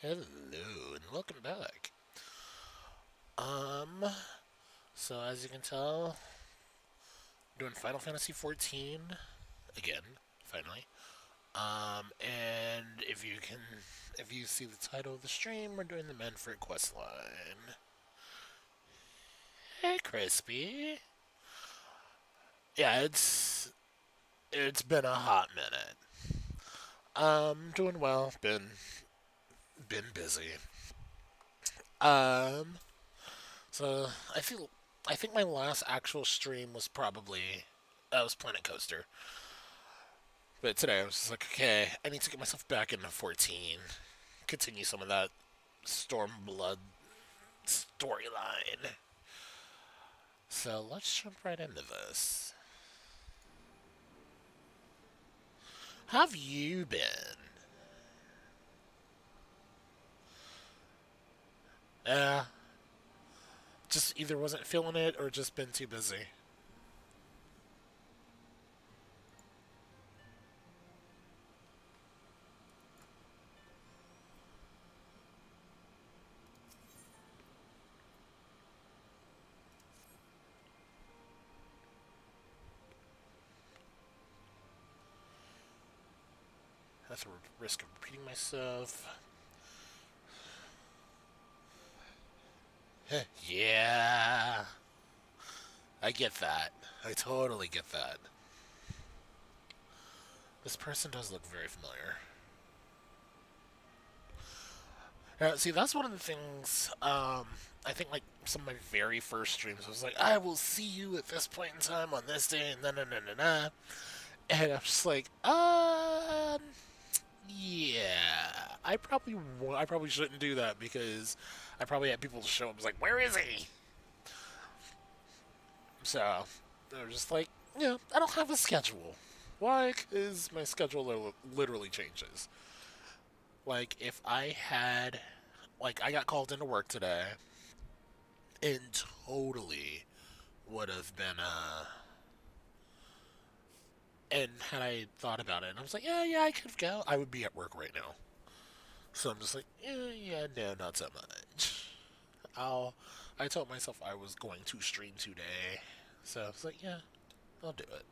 Hello and welcome back. Um, so as you can tell, doing Final Fantasy 14 again, finally. And if you see the title of the stream, we're doing the Manfred quest line. Hey, Crispy. Yeah, it's been a hot minute. Doing well. Been busy. Um, so I think my last actual stream was probably that was Planet Coaster. But today I was just like, okay, I need to get myself back into 14. Continue some of that Stormblood storyline. So let's jump right into this. How have you been? Uh, just either wasn't feeling it or just been too busy. At the risk of repeating myself. Yeah, I get that. I totally get that. This person does look very familiar. See, that's one of the things. I think like some of my very first streams, I was like, "I will see you at this point in time on this day," and then and I'm just like, yeah, I probably shouldn't do that because I probably had people show up like, "Where is he?" So they're just like, "Yeah, I don't have a schedule." Why? Because my schedule literally changes. Like if I had, like, I got called into work today and totally would have been and had I thought about it and I was like, yeah, I could go, I would be at work right now. So I'm just like, yeah, no, not so much. I'll I told myself I was going to stream today. So I was like, yeah, I'll do it.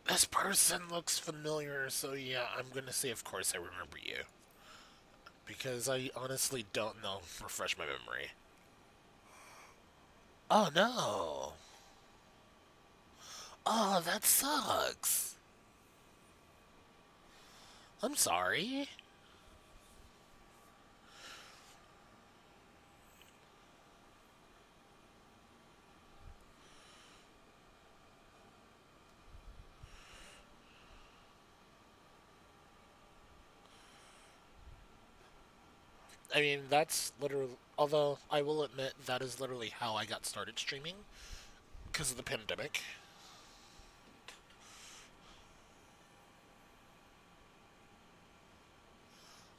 This person looks familiar, so yeah, I'm gonna say of course I remember you. Because I honestly don't know. Refresh my memory. Oh no. Oh, that sucks. I'm sorry. I mean, that's literally. Although I will admit that is literally how I got started streaming because of the pandemic.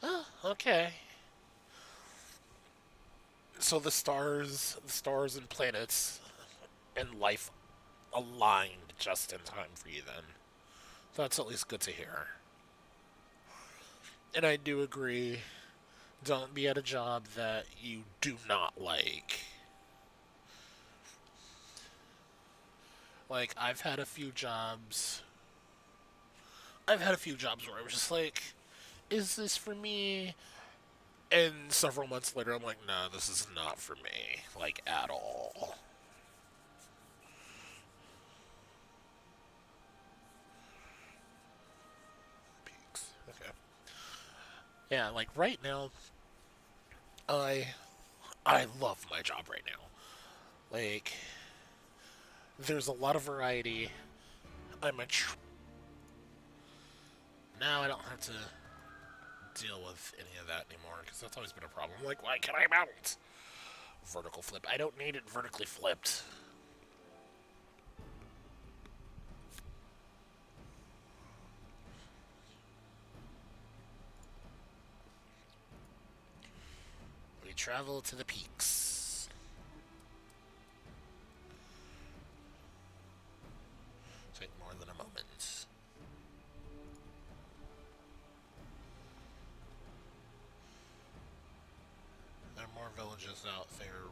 Oh, okay. So the stars and planets and life aligned just in time for you. Then that's at least good to hear. And I do agree. Don't be at a job that you do not like. Like I've had a few jobs where I was just like, is this for me? And several months later, I'm like, no, this is not for me, like at all. Peaks. Okay. Yeah, like right now, I I love my job right now. Like, there's a lot of variety. I'm a now I don't have to deal with any of that anymore because that's always been a problem. Like, why can I mount vertical flip? I don't need it vertically flipped. We travel to the peaks. Take more than a moment. there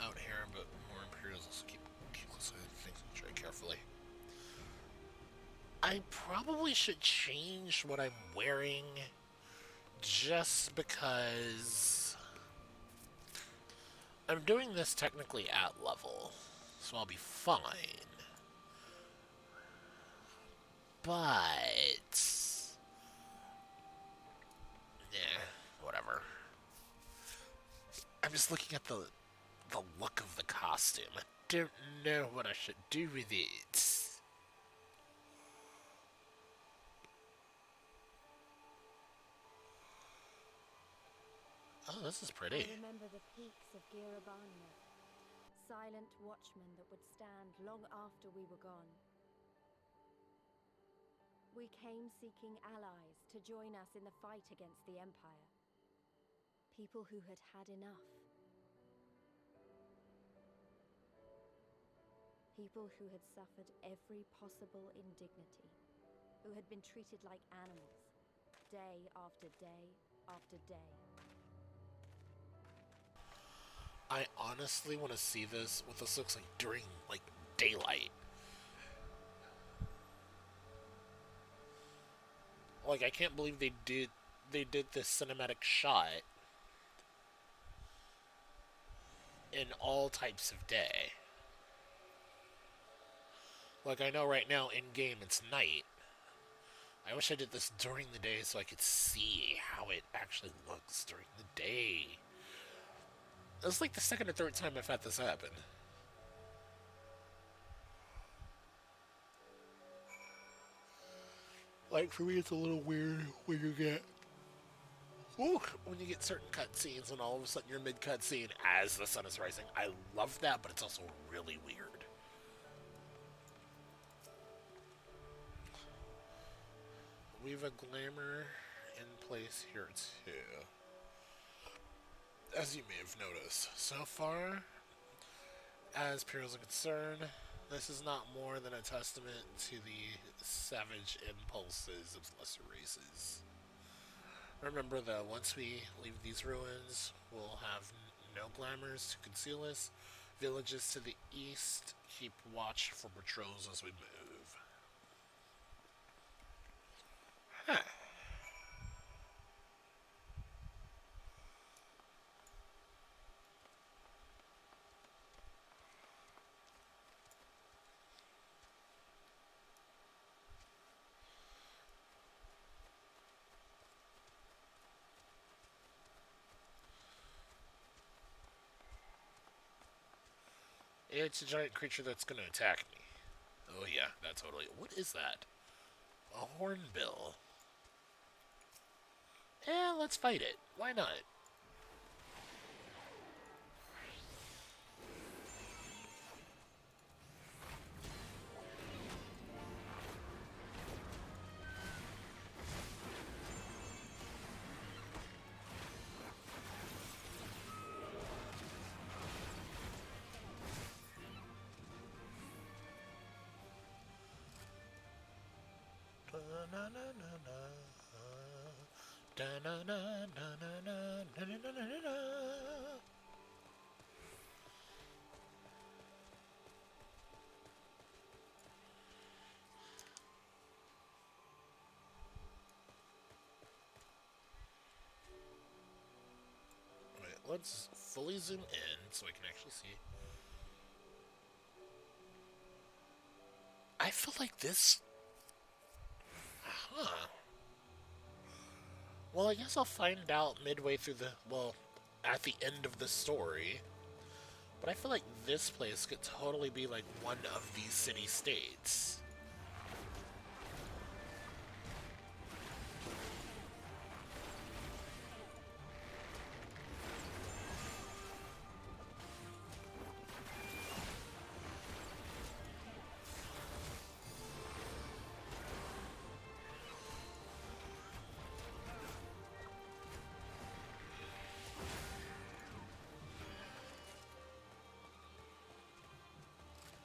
out here, but more Imperials. Let's keep listening to things very carefully. I probably should change what I'm wearing just because I'm doing this technically at level, so I'll be fine. But yeah, whatever. I'm just looking at the look of the costume. I don't know what I should do with it. Oh, this is pretty. I remember the peaks of Girabania, silent watchmen that would stand long after we were gone. We came seeking allies to join us in the fight against the Empire. People who had had enough. People who had suffered every possible indignity. Who had been treated like animals, day after day after day. I honestly want to see this, what this looks like during, like, daylight. Like, I can't believe they did this cinematic shot in all types of day. Like, I know right now in game it's night. I wish I did this during the day so I could see how it actually looks during the day. It's like the second or third time I've had this happen. Like, for me, it's a little weird when you get. Ooh, when you get certain cutscenes and all of a sudden you're mid cutscene as the sun is rising. I love that, but it's also really weird. We have a glamour in place here too. As you may have noticed, so far, as Imperials are concerned, this is not more than a testament to the savage impulses of lesser races. Remember that once we leave these ruins, we'll have no glamours to conceal us. Villages to the east keep watch for patrols as we move. Huh. It's a giant creature that's going to attack me. Oh yeah, that totally. What is that? A hornbill. Let's fight it. Why not? Wait, let's fully zoom in so I can actually see. I feel like this. Huh. Well, I guess I'll find out midway through the. Well, at the end of the story. But I feel like this place could totally be like one of these city states.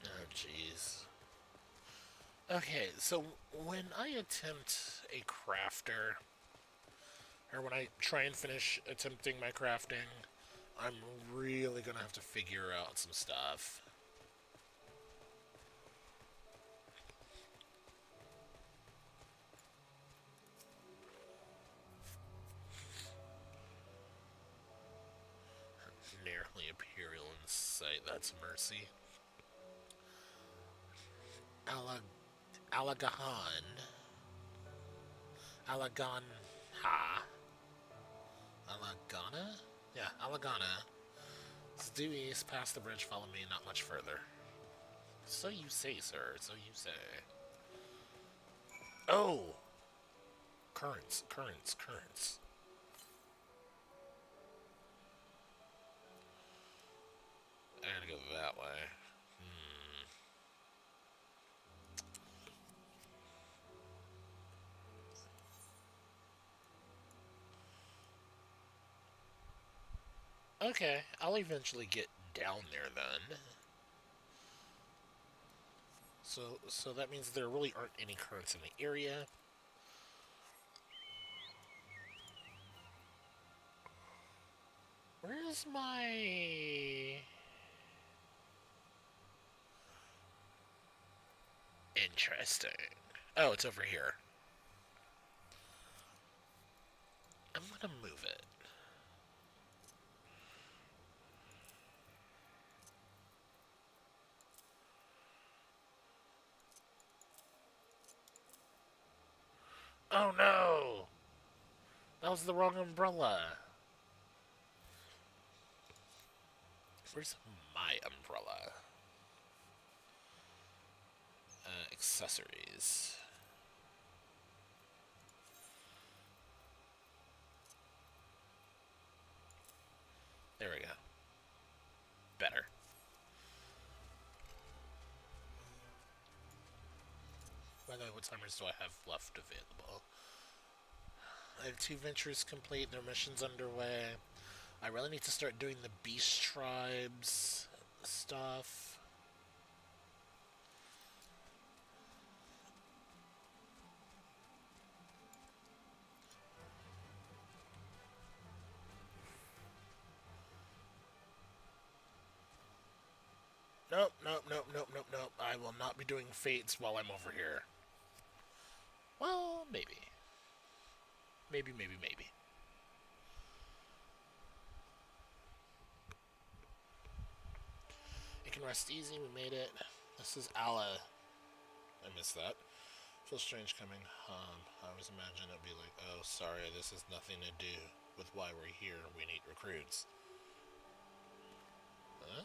Oh, jeez. Okay, so when I attempt a crafter, or when I try and finish attempting my crafting, I'm really gonna have to figure out some stuff. Nearly Imperial in sight, that's mercy. Ala Alagahan. Alaganha. Alagana? Yeah, Alagana. It's due east, past the bridge, follow me, not much further. So you say, sir, so you say. Oh! Currents, currents, currents. I gotta go that way. Okay, I'll eventually get down there then. So that means there really aren't any currents in the area. Where's my... Interesting. Oh, it's over here. I'm gonna move it. Oh no! That was the wrong umbrella. Where's my umbrella? Accessories. There we go. Better. By the way, what timers do I have left available? I have 2 ventures complete, their missions underway. I really need to start doing the beast tribes stuff. Nope, nope, nope, nope, nope, nope. I will not be doing fates while I'm over here. Well, maybe. Maybe, maybe, maybe. You can rest easy, we made it. This is Allah. I missed that. Feels strange coming home. I always imagine it'd be like, oh, sorry, this has nothing to do with why we're here. We need recruits. Huh?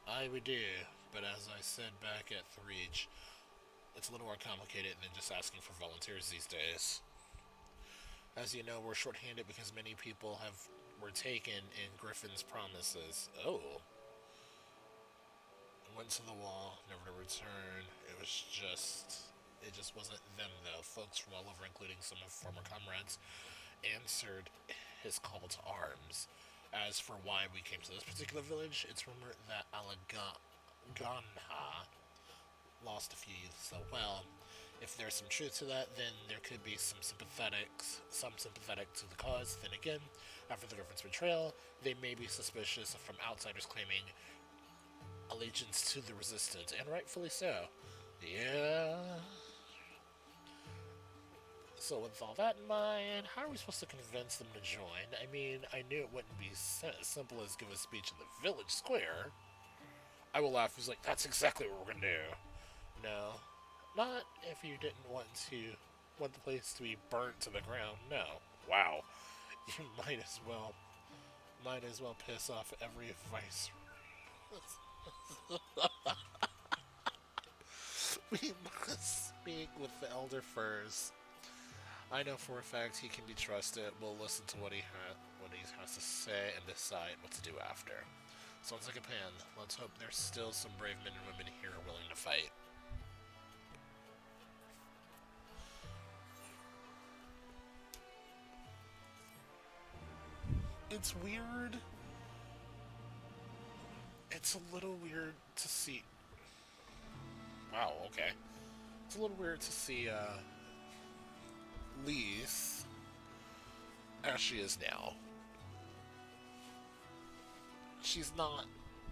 Aye, we do. But as I said back at 3H, it's a little more complicated than just asking for volunteers these days. As you know, we're shorthanded because many people were taken in Griffin's promises. Oh. Went to the wall, never to return. It just wasn't them though. Folks from all over, including some of former comrades, answered his call to arms. As for why we came to this particular village, it's rumored that Alaganha lost a few youths so well. If there's some truth to that, then there could be some sympathetic to the cause. Then again, after the Griffin's betrayal, they may be suspicious from outsiders claiming allegiance to the resistance, and rightfully so. Yeah. So with all that in mind, how are we supposed to convince them to join? I mean, I knew it wouldn't be as simple as give a speech in the village square. I will laugh. He's like, that's exactly what we're gonna do. No, not if you didn't want the place to be burnt to the ground. No. Wow. You might as well piss off every vice. We must speak with the Elder first. I know for a fact he can be trusted. We'll listen to what he has to say and decide what to do after. Sounds like a plan. Let's hope there's still some brave men and women here willing to fight. It's weird. It's a little weird to see. Wow, okay. It's a little weird to see Lise as she is now. She's not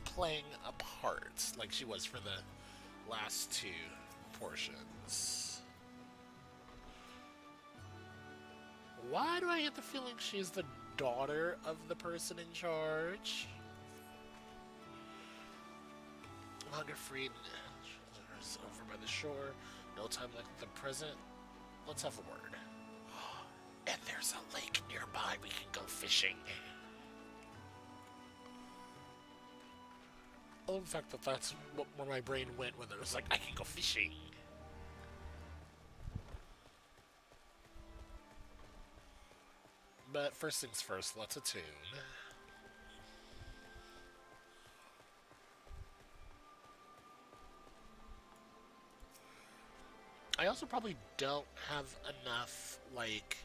playing a part like she was for the last two portions. Why do I get the feeling she's the daughter of the person in charge? Hunger freed over by the shore. No time like the present. Let's have a word. And there's a lake nearby. We can go fishing. I love the fact that that's where my brain went when it was like, I can go fishing. But first things first, let's attune. I also probably don't have enough, like...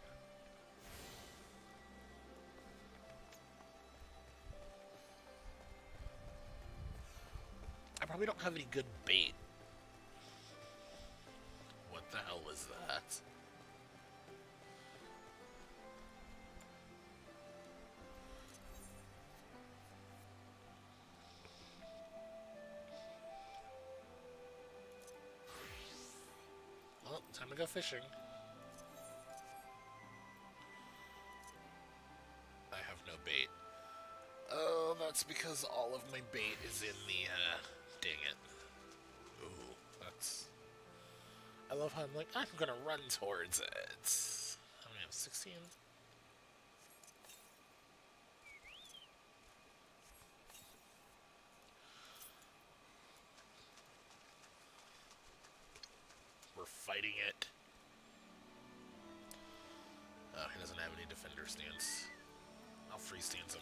I probably don't have any good bait. What the hell was that? Well, time to go fishing. I have no bait. Oh, that's because all of my bait is in the, dang it. Ooh, that's... I love how I'm like, I'm gonna run towards it. How many have 16? We're fighting it. Oh, he doesn't have any defender stance. I'll free stance him.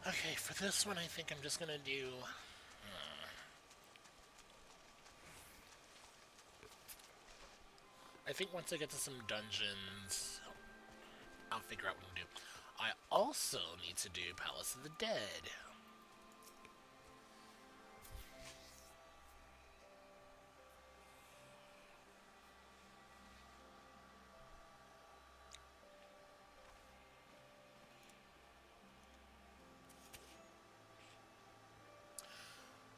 Okay, for this one, I think I'm just gonna do... I think once I get to some dungeons, I'll figure out what to do. I also need to do Palace of the Dead.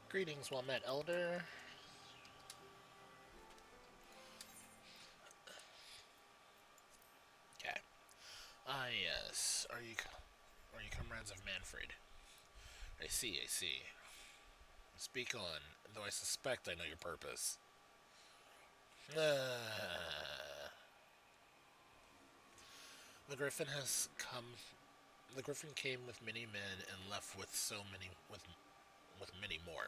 Greetings, well met, Elder. Okay. Ah, yes. Are you comrades of Manfred? I see, I see. Speak on, though I suspect I know your purpose. The Griffin has come. The Griffin came with many men and left with with many more.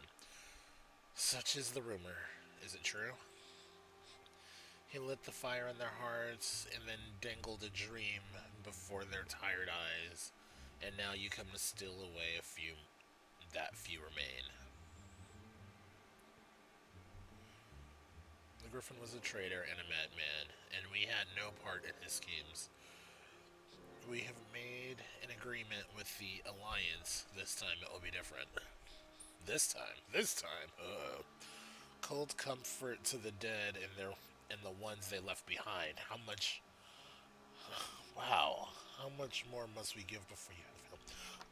Such is the rumor. Is it true? He lit the fire in their hearts and then dangled a dream before their tired eyes, and now you come to steal away that few remain. The Griffin was a traitor and a madman, and we had no part in his schemes. We have made an agreement with the Alliance. This time it will be different. This time. Cold comfort to the dead and the ones they left behind. How much? Wow. How much more must we give before you have him?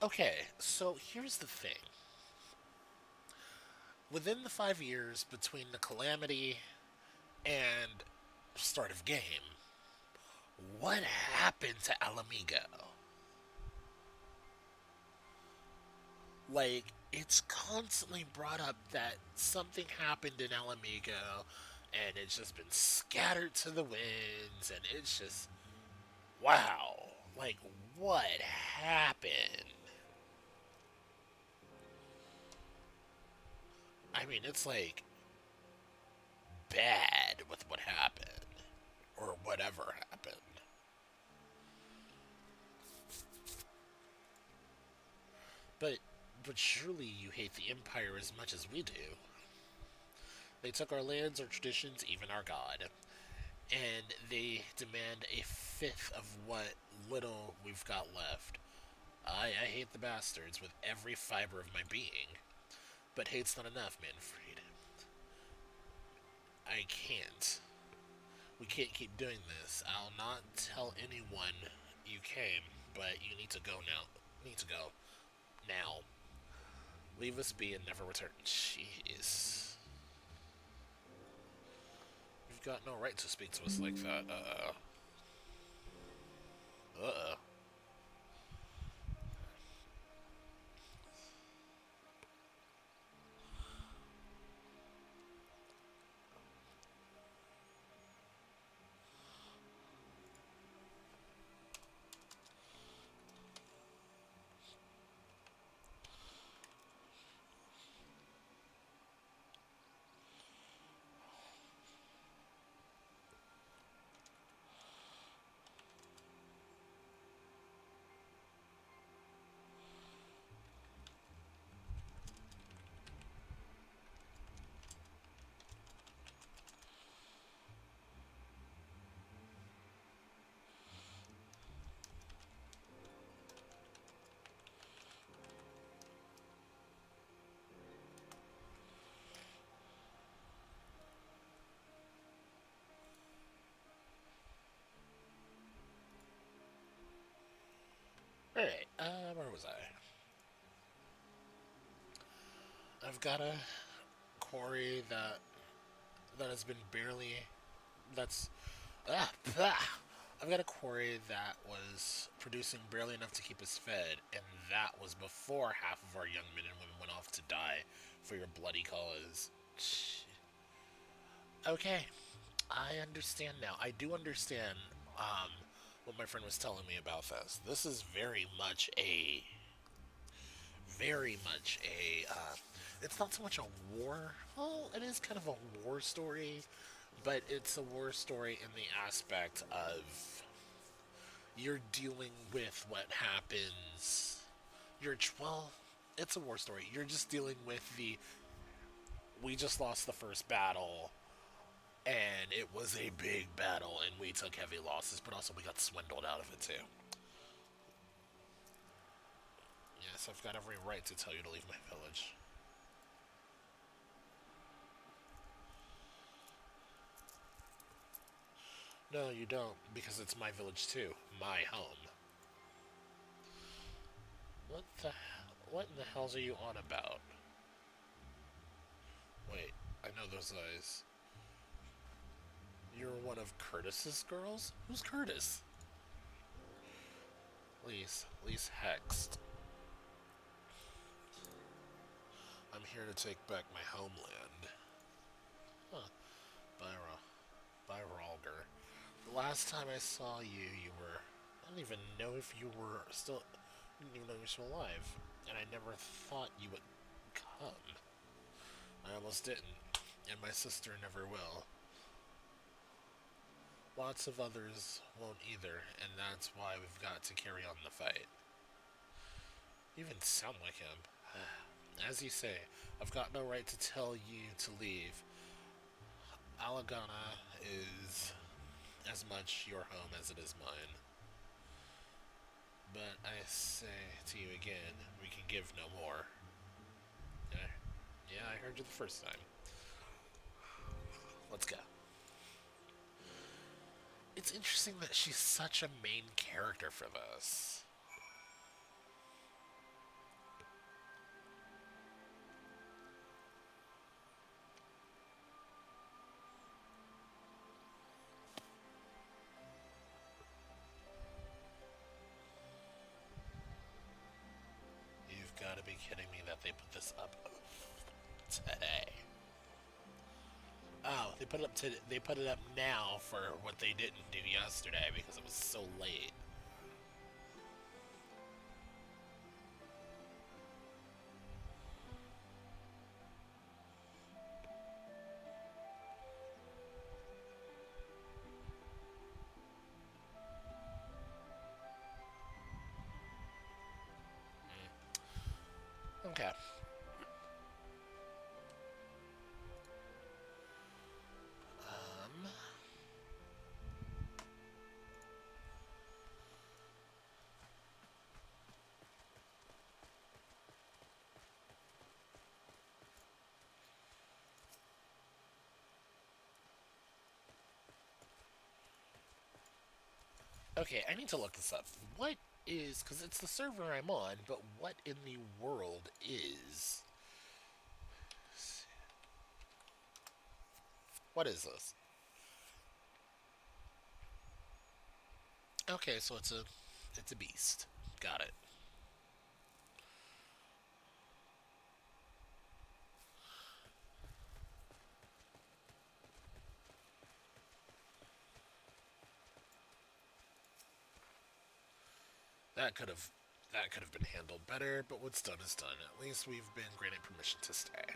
Okay, so here's the thing. Within the 5 years between the Calamity and start of game, what happened to Alamigo? Like, it's constantly brought up that something happened in Alamigo, and it's just been scattered to the winds, and it's just, wow. Like, what happened? I mean, it's like, bad. mad with what happened, or whatever happened. But, but surely you hate the Empire as much as we do. They took our lands, our traditions, even our god, and they demand a fifth of what little we've got left. I hate the bastards with every fiber of my being, but hate's not enough, Manfred. I can't. We can't keep doing this. I'll not tell anyone you came, but you need to go now. Need to go. Now. Leave us be and never return. Jeez. You've got no right to speak to us like that. Uh-uh. Alright, where was I? I've got a quarry that has been barely that's ah. I've got a quarry that was producing barely enough to keep us fed, and that was before half of our young men and women went off to die for your bloody cause. Okay, I understand now. I do understand what my friend was telling me about this. This is very much a. It's not so much a war. Well, it is kind of a war story, but it's a war story in the aspect of you're dealing with what happens. Well, it's a war story. You're just dealing with the we just lost the first battle, and it was a big battle, and we took heavy losses, but also we got swindled out of it too. Yes, I've got every right to tell you to leave my village. No, you don't, because it's my village too. My home. What the what in the hells are you on about? Wait, I know those eyes. You're one of Curtis's girls? Who's Curtis? Lise Hext. I'm here to take back my homeland. Huh, Byra. Byralger. The last time I saw you, you were. I don't even know if you were still. I didn't even know you were still alive. And I never thought you would come. I almost didn't. And my sister never will. Lots of others won't either, and that's why we've got to carry on the fight. You even sound like him. As you say, I've got no right to tell you to leave. Alagana is as much your home as it is mine. But I say to you again, we can give no more. Yeah, yeah, I heard you the first time. Let's go. It's interesting that she's such a main character for this. You've got to be kidding me that they put this up today. Oh, they put it up now for what they didn't do yesterday because it was so late. Okay. Um. Okay, I need to look this up. What is, because it's the server I'm on, but what in the world is? What is this? Okay, so it's a beast. Got it. That could have that could have been handled better, but what's done is done. At least we've been granted permission to stay.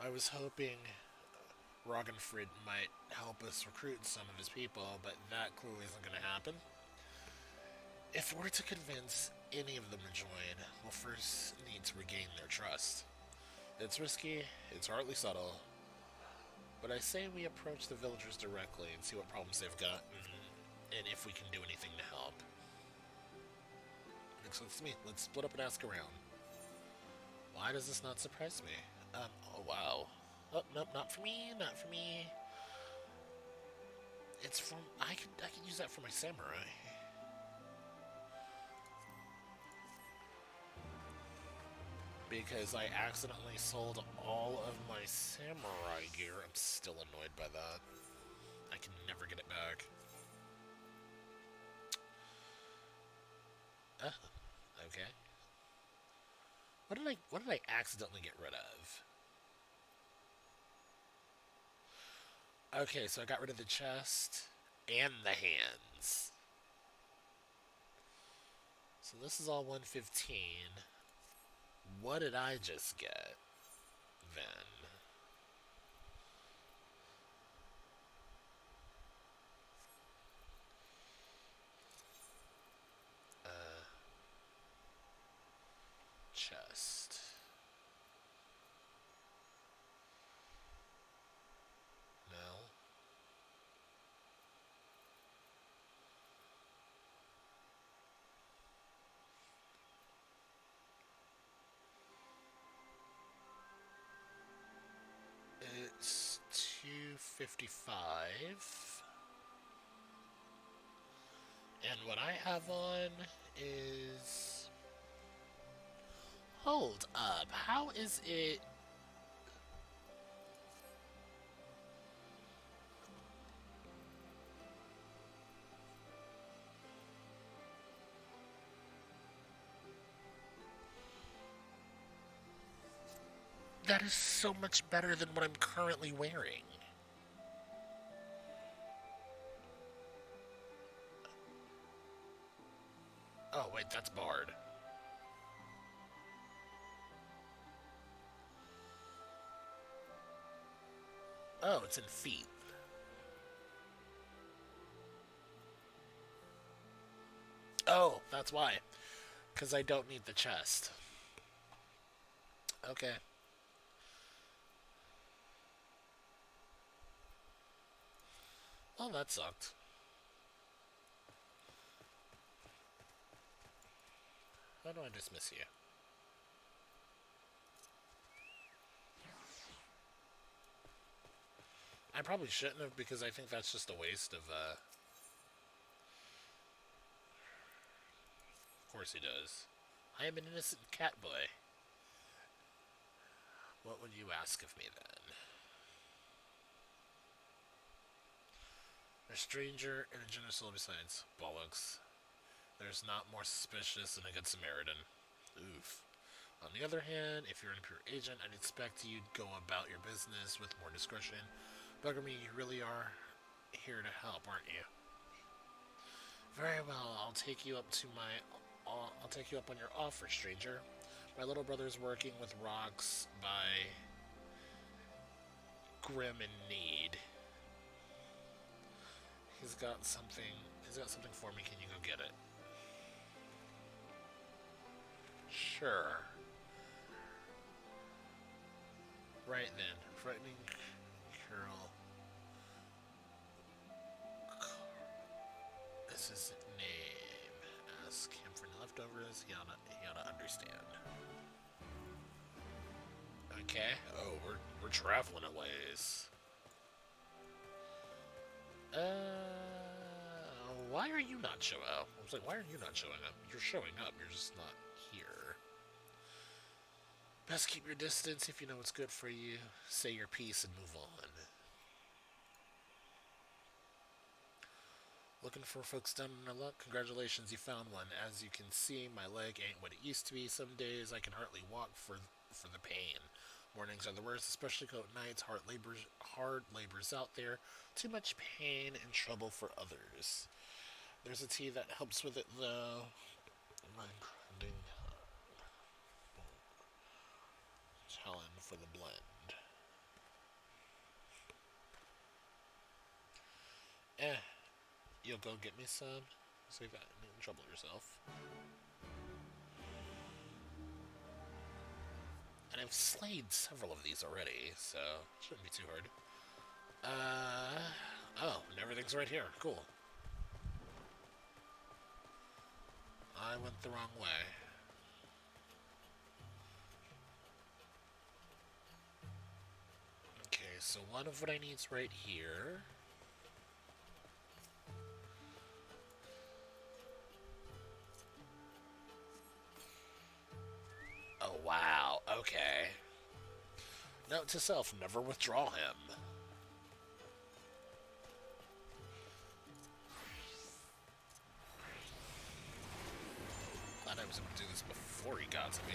I was hoping Roggenfrid might help us recruit some of his people, but that clearly isn't going to happen. If we're to convince any of them to join, we'll first need to regain their trust. It's risky, it's hardly subtle, but I say we approach the villagers directly and see what problems they've got, and if we can do anything to help. Makes sense to me. Let's split up and ask around. Why does this not surprise me? Oh wow. Oh, nope, not for me, not for me. It's from, I could use that for my samurai. Because I accidentally sold all of my samurai gear. I'm still annoyed by that. I can never get it back. Okay. What did I accidentally get rid of? Okay, so I got rid of the chest and the hands. So this is all 115. What did I just get then? Chest. No. It's 255. And what I have on is... Hold up. How is it... That is so much better than what I'm currently wearing. Oh, wait, that's barred. Oh, it's in feet. Oh, that's why. Because I don't need the chest. Okay. Well, that sucked. How do I dismiss you? I probably shouldn't have because I think that's just a waste of, Of course he does. I am an innocent cat boy. What would you ask of me then? A stranger and a generous soul besides. Bollocks. There's not more suspicious than a good Samaritan. Oof. On the other hand, if you're an impure agent, I'd expect you'd go about your business with more discretion. Bugger me, you really are here to help, aren't you? Very well, I'll take you up on your offer, stranger. My little brother's working with rocks by Grim in Need. He's got something for me, can you go get it? Sure. Right then. Frightening Carol. This is his name. Ask him for any leftovers. He ought to understand. Okay. Oh, we're traveling a ways. Why are you not showing up? I was like, why are you not showing up? You're showing up. You're just not here. Best keep your distance if you know what's good for you. Say your piece and move on. Looking for folks down in our luck? Congratulations, you found one. As you can see, my leg ain't what it used to be. Some days I can hardly walk for the pain. Mornings are the worst, especially cold nights. Hard labors out there. Too much pain and trouble for others. There's a tea that helps with it though. My grinding Helen for the blend. Eh, you'll go get me some? Save that and trouble yourself. And I've slayed several of these already, so it shouldn't be too hard. Oh, and everything's right here. Cool. I went the wrong way. Okay, so one of what I need is right here. Oh, wow. Okay. Note to self, never withdraw him. Glad I was able to do this before he got to me.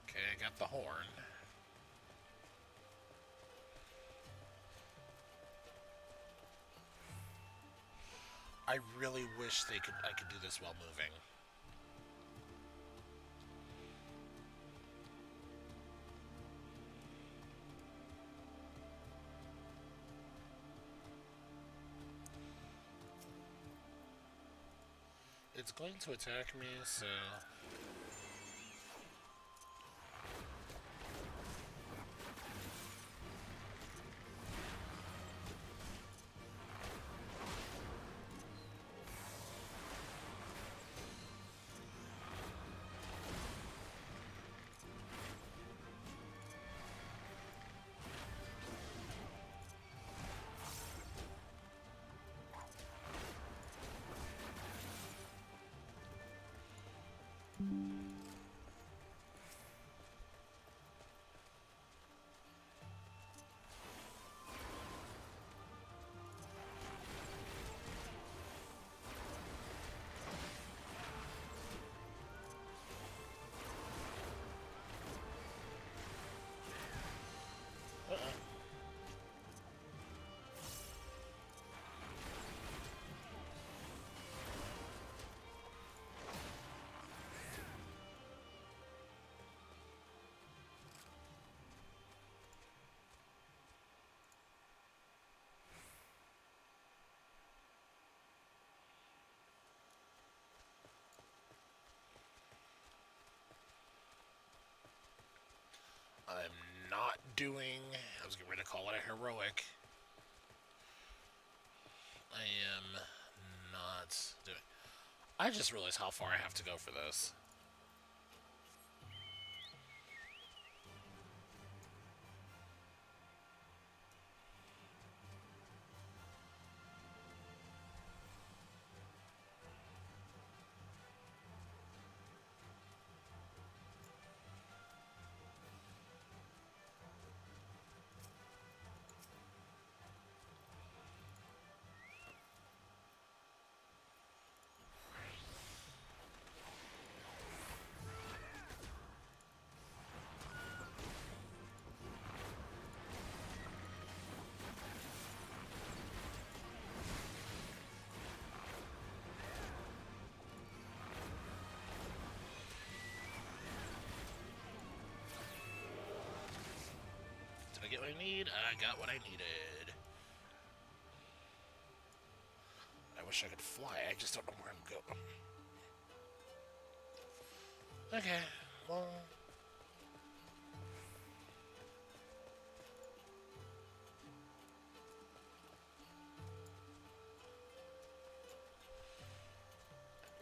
Okay, I got the horn. I really wish I could do this while moving. It's going to attack me, so I'm not doing. I was getting ready to call it a heroic. I am not doing. I just realized how far I have to go for this. I get what I need? I got what I needed. I wish I could fly. I just don't know where I'm going. Okay, well...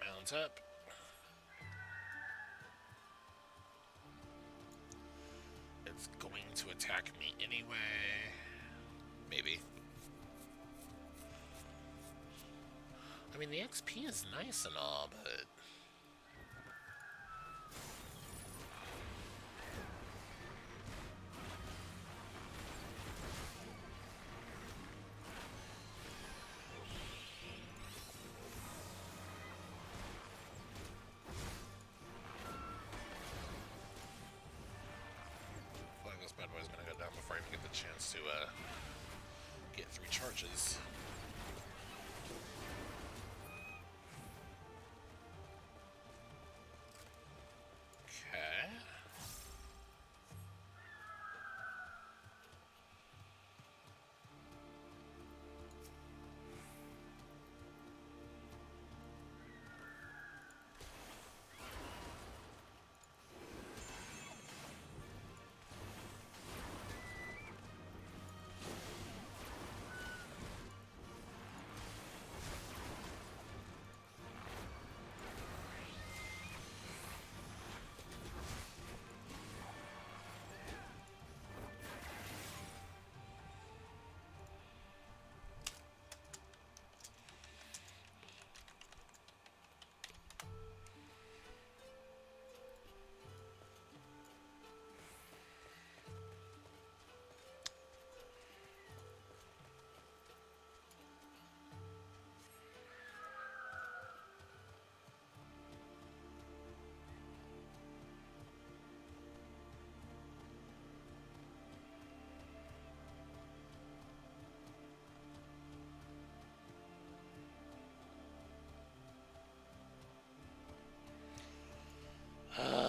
Mount up. It's going to attack me anyway. Maybe. I mean, the XP is nice and all, but... I feel like this bad boy's gonna go down before I even get the chance to, get 3 charges. Okay.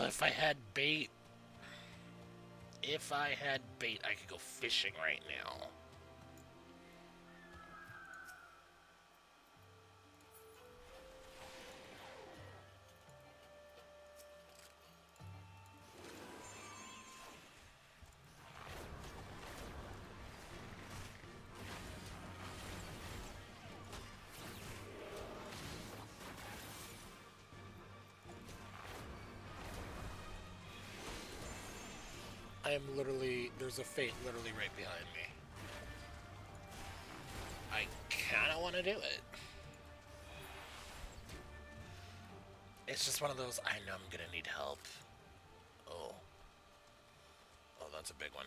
If I had bait... If I had bait, I could go fishing right now. I am literally... There's a fate literally right behind me. I kinda want to do it. It's just one of those, I know I'm gonna need help. Oh. Oh, that's a big one.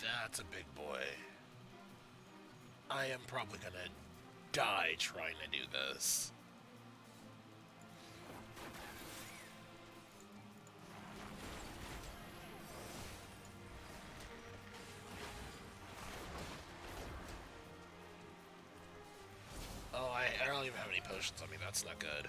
That's a big boy. I am probably gonna die trying to do this. Oh, I don't even have any potions on me. That's not good.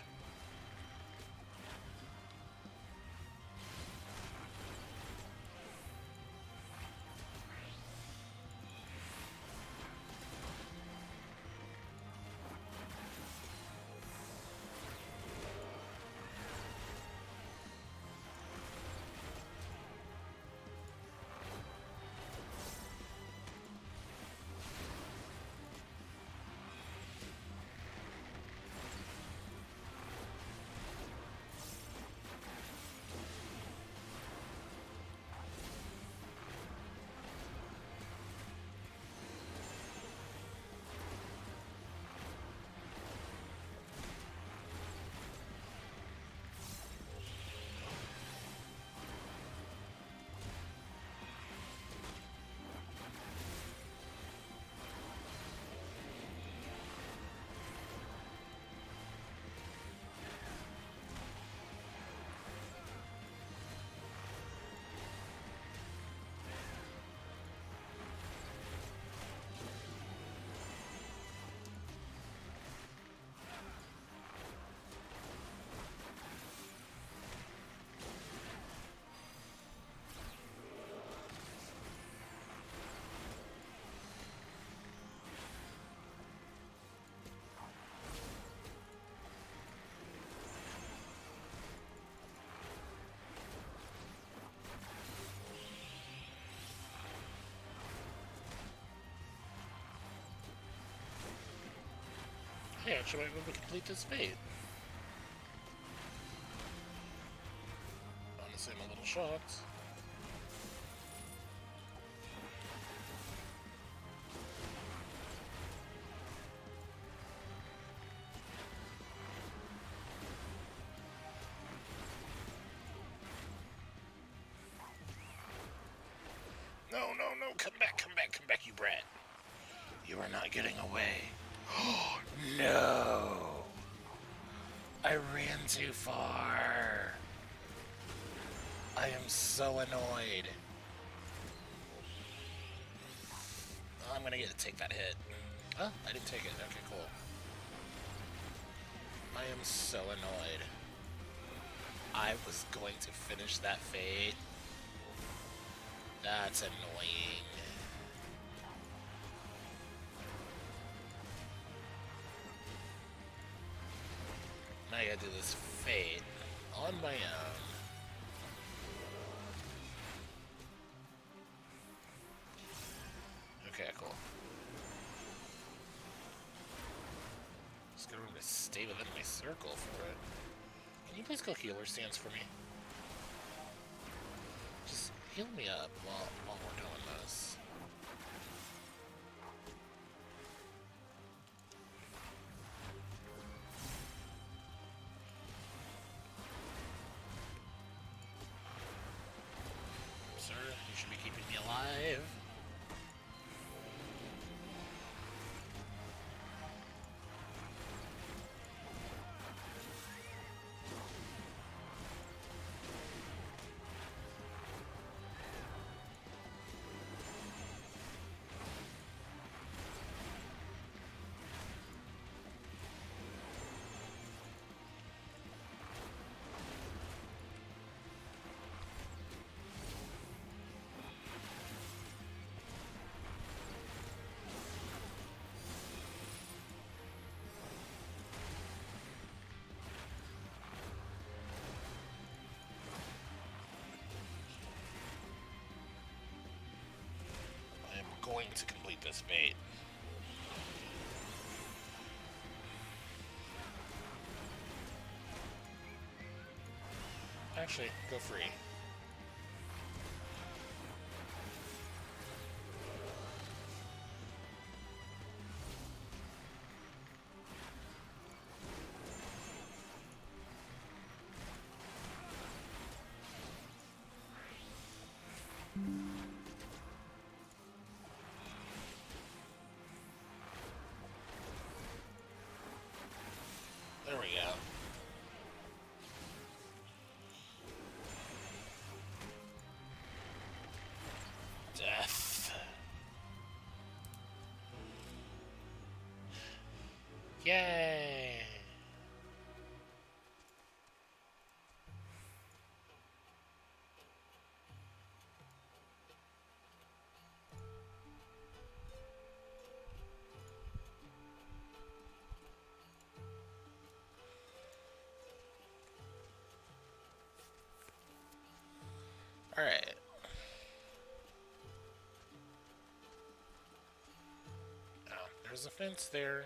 Hey, actually, I'm able to complete this fate. Honestly, I'm a little shocked. No, no, no, come back, come back, come back, you brat. You are not getting away. Oh, no. I ran too far. I am so annoyed. I'm gonna get to take that hit. Oh, I didn't take it. Okay, cool. I am so annoyed. I was going to finish that fate. That's annoying. Now I gotta do this fate on my own. Okay, cool. Just gonna stay within my circle for it. Can you please go healer stance for me? Just heal me up while we're doing this. Sir, you should be keeping me alive. Going to complete this bait. Actually, go free. There we go. Death. Yay! Alright. Oh, there's a fence there.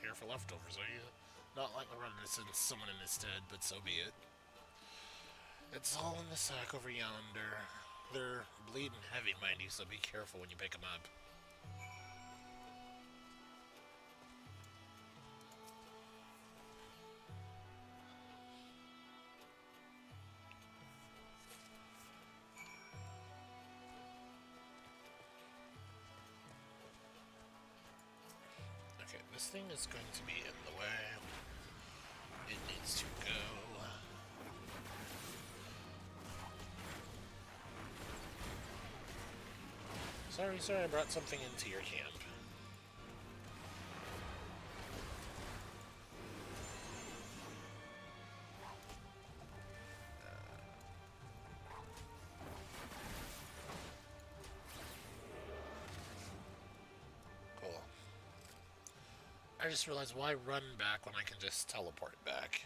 Here for leftovers, are you? Not like we're running to send someone in instead, but so be it. It's all in the sack over yonder. They're bleeding heavy, mind you, so be careful when you pick them up. Okay, this thing is going to be in the way. It needs to go. Sorry, I brought something into your camp. Cool. I I just realized, why run back when I can just teleport back?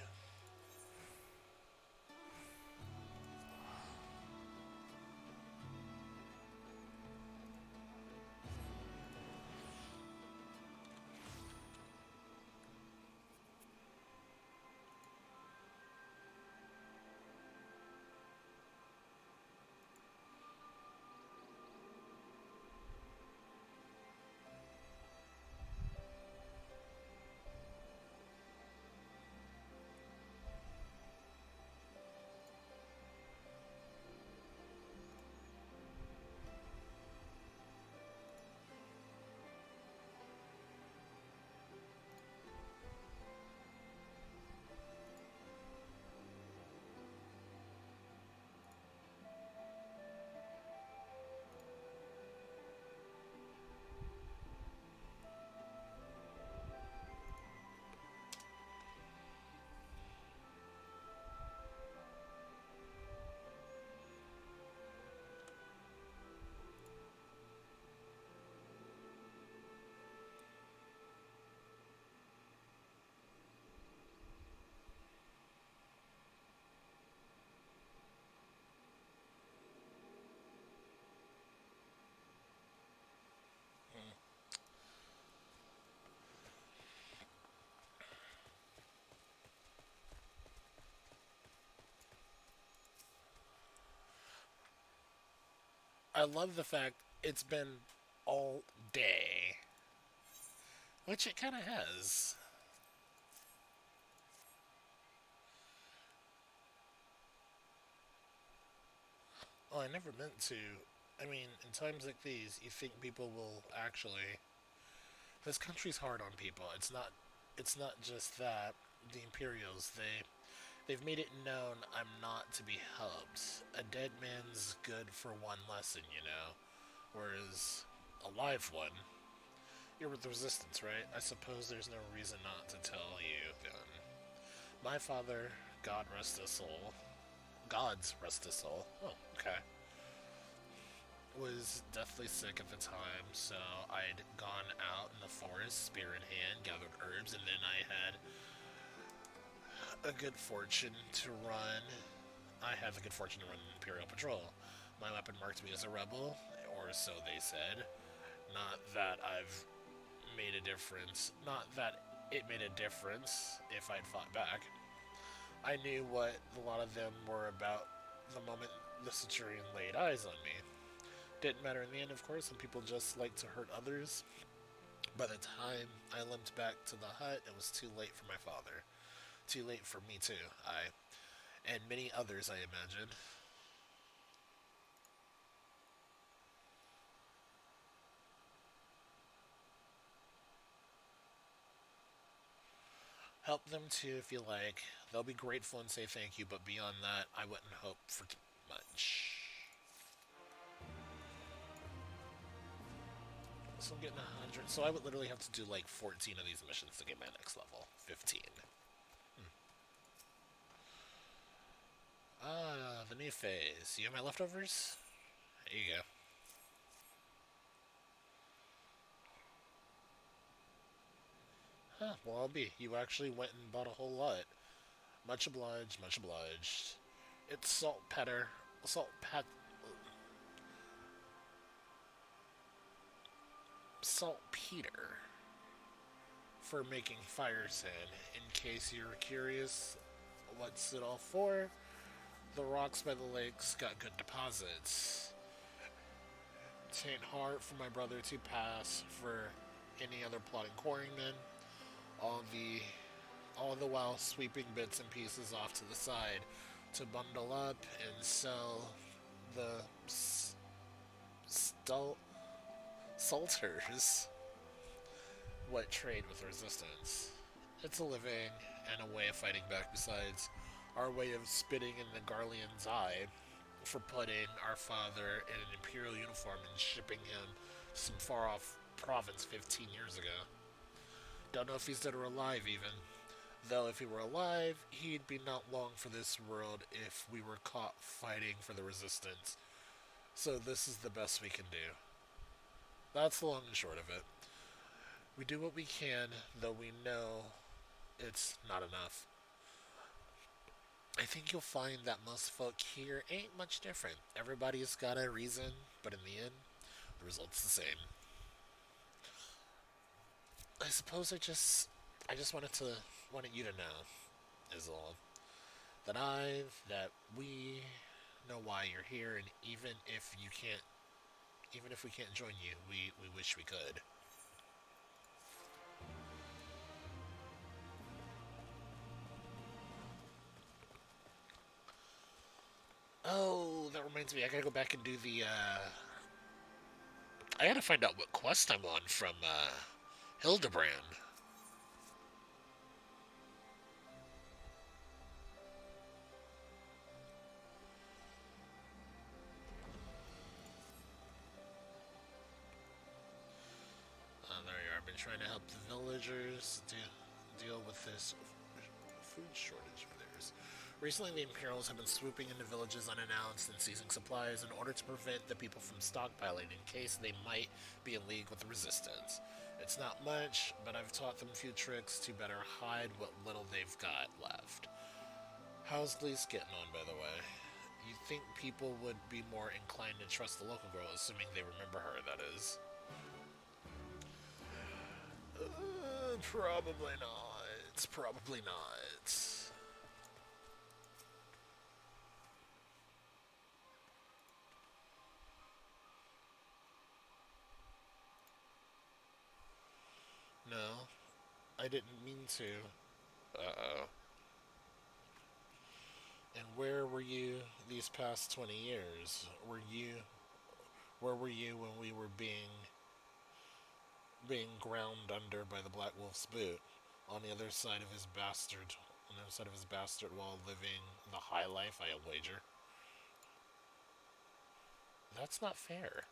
I love the fact it's been all day, which it kind of has. Well, I never meant to. I mean, in times like these, you think people will actually. This country's hard on people. It's not. It's not just that. The Imperials, they've made it known I'm not to be helped. A dead man's good for one lesson, you know, whereas a live one, you're with the resistance, right? I suppose there's no reason not to tell you then. My father, God rest his soul, God's rest his soul. Oh, okay. Was deathly sick at the time, so I'd gone out in the forest, spear in hand, gathered herbs, and then I had a good fortune to run. I have the good fortune to run an Imperial Patrol. My weapon marked me as a rebel, or so they said. Not that I've made a difference. Not that it made a difference if I'd fought back. I knew what a lot of them were about the moment the Centurion laid eyes on me. Didn't matter in the end, of course, some people just like to hurt others. By the time I limped back to the hut, it was too late for my father. Too late for me, too. And many others, I imagine. Help them too if you like. They'll be grateful and say thank you, but beyond that, I wouldn't hope for much. So I'm getting 100. So I would literally have to do like 14 of these missions to get my next level. 15. Ah, the new phase. You have my leftovers? There you go. Huh, well, I'll be. You actually went and bought a whole lot. Much obliged, much obliged. It's saltpeter for making fire sand. In case you're curious, what's it all for? The rocks by the lakes got good deposits. Tain't hard for my brother to pass for any other plotting quarrymen. All the all the while sweeping bits and pieces off to the side to bundle up and sell the stul- salters what trade with resistance. It's a living and a way of fighting back besides our way of spitting in the Garlean's eye for putting our father in an imperial uniform and shipping him to some far off province 15 years ago. Don't know if he's dead or alive even. Though if he were alive, he'd be not long for this world if we were caught fighting for the resistance. So this is the best we can do. That's the long and short of it. We do what we can, though we know it's not enough. I think you'll find that most folk here ain't much different. Everybody's got a reason, but in the end, the result's the same. I suppose I just wanted you to know, is all. That we know why you're here, and even if we can't join you, we wish we could. Oh, that reminds me, I gotta go back and do I gotta find out what quest I'm on from, Hildebrand. There you are. I've been trying to help the villagers deal with this food shortage of theirs. Recently, the Imperials have been swooping into villages unannounced and seizing supplies in order to prevent the people from stockpiling in case they might be in league with the resistance. It's not much, but I've taught them a few tricks to better hide what little they've got left. How's Glee's getting on, by the way? You'd think people would be more inclined to trust the local girl, assuming they remember her, that is. Probably not. Probably not. No, I didn't mean to. Uh-oh. And where were you these past 20 years? Where were you when we were being ground under by the Black Wolf's boot on the other side of his bastard on the other side of his bastard while living the high life, I wager? That's not fair.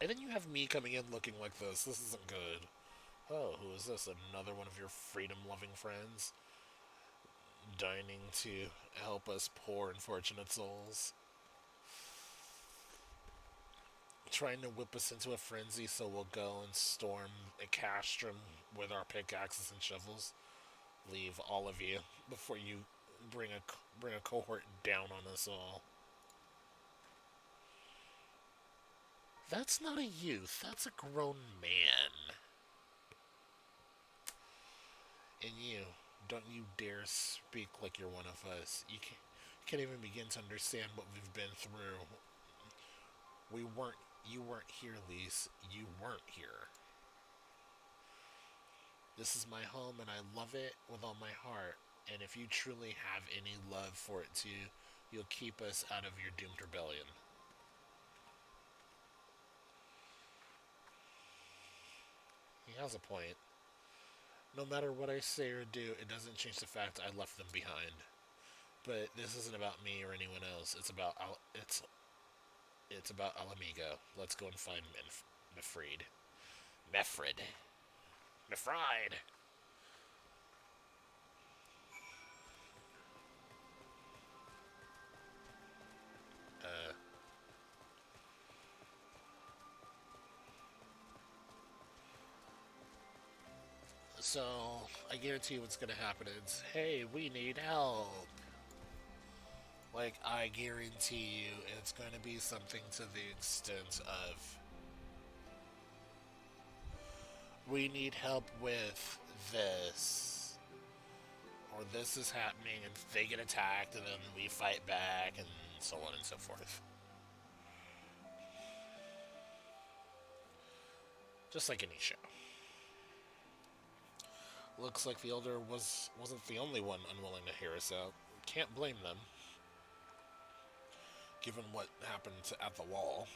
And then you have me coming in looking like this. This isn't good. Oh, who is this? Another one of your freedom loving friends? Dining to help us poor unfortunate souls? Trying to whip us into a frenzy so we'll go and storm a castrum with our pickaxes and shovels? Leave all of you before you bring a cohort down on us all. That's not a youth. That's a grown man. And you, don't you dare speak like you're one of us. You can't even begin to understand what we've been through. We weren't. You weren't here, Lise. You weren't here. This is my home, and I love it with all my heart. And if you truly have any love for it too, you'll keep us out of your doomed rebellion. He has a point. No matter what I say or do, it doesn't change the fact I left them behind. But this isn't about me or anyone else. It's about Alamigo. Let's go and find Mifrid. Mefrid. Mifride. Uh, so I guarantee you what's gonna happen is, hey, we need help. Like, I guarantee you it's gonna be something to the extent of, we need help with this. Or this is happening and they get attacked and then we fight back and so on and so forth. Just like any show. Looks like the Elder wasn't the only one unwilling to hear us out. Can't blame them, given what happened at the wall.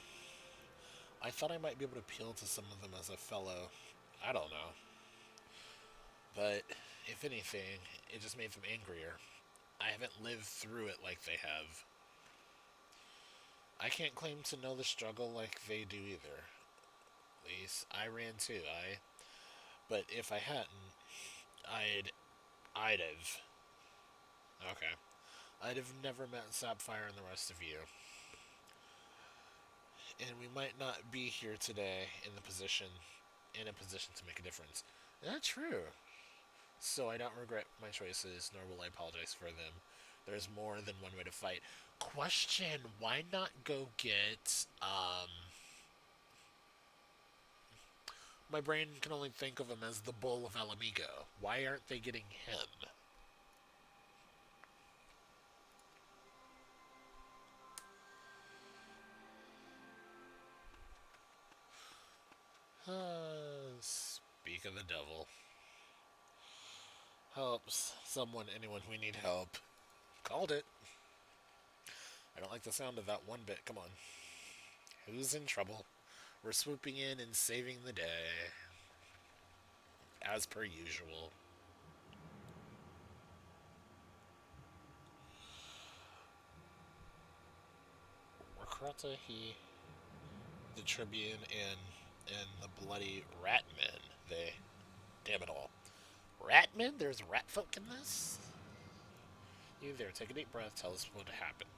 I thought I might be able to appeal to some of them as a fellow. I don't know. But if anything, it just made them angrier. I haven't lived through it like they have. I can't claim to know the struggle like they do either. At least I ran too. But if I hadn't, I'd, I'd have. Okay. I'd have never met Sapphire and the rest of you. and we might not be here today in a position to make a difference. That's true. So I don't regret my choices, nor will I apologize for them. There's more than one way to fight. Question: why not go get? My brain can only think of him as the Bull of Alamigo. Why aren't they getting him? Speak of the devil. Helps someone, anyone. We need help. Called it. I don't like the sound of that one bit. Come on. Who's in trouble? We're swooping in and saving the day, as per usual. Rakrata, he, the Tribune, and the bloody Ratmen. They, damn it all. Ratmen? There's rat folk in this? You there, take a deep breath, tell us what happened.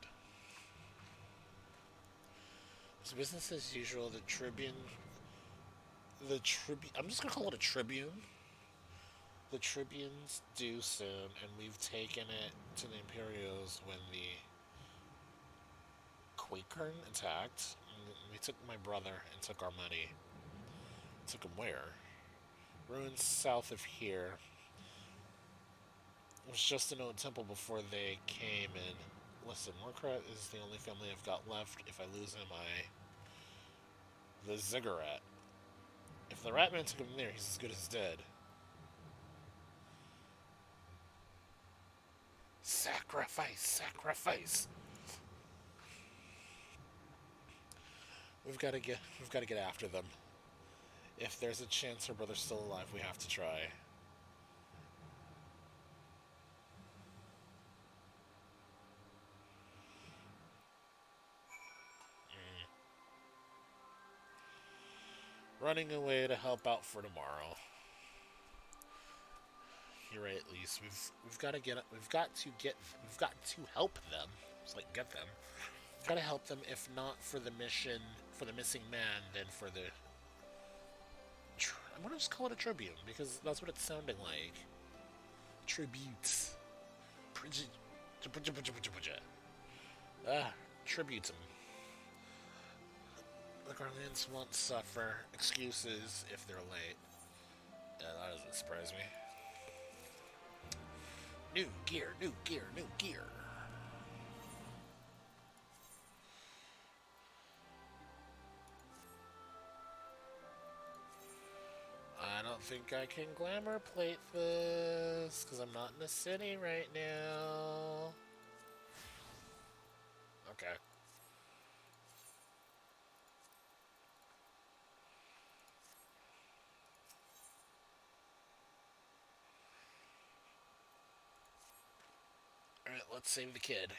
It's business as usual, I'm just gonna call it a Tribune. The Tribune's due soon, and we've taken it to the Imperials when the Quakern attacked. We took my brother and took our money. Took him where? Ruins south of here. It was just an old temple before they came in. Listen, Warcrat is the only family I've got left. If I lose him, the Ziggurat. If the Ratman took him there, he's as good as dead. Sacrifice, sacrifice. We've got to get after them. If there's a chance her brother's still alive, we have to try. Running away to help out for tomorrow. You're right, at least we've got to help them. It's like get them. We've got to help them, if not for the mission for the missing man, then for the. I'm gonna just call it a tribune because that's what it's sounding like. Tributes. Tributes them. The Garlands won't suffer excuses if they're late. Yeah, that doesn't surprise me. New gear, new gear, new gear. I don't think I can glamour plate this because I'm not in the city right now. Okay. Alright, let's save the kid.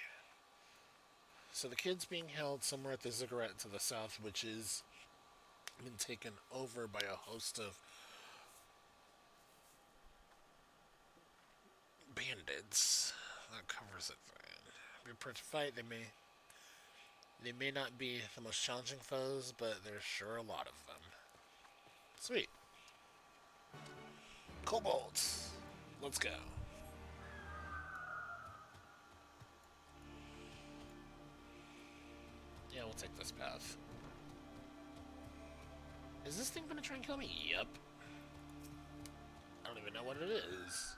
So the kid's being held somewhere at the Ziggurat to the south, which is been taken over by a host of bandits. That covers it. Be prepared to fight. They may not be the most challenging foes, but there's sure a lot of them. Sweet. Kobolds. Let's go. Yeah, we'll take this path. Is this thing gonna try and kill me? Yep. I don't even know what it is.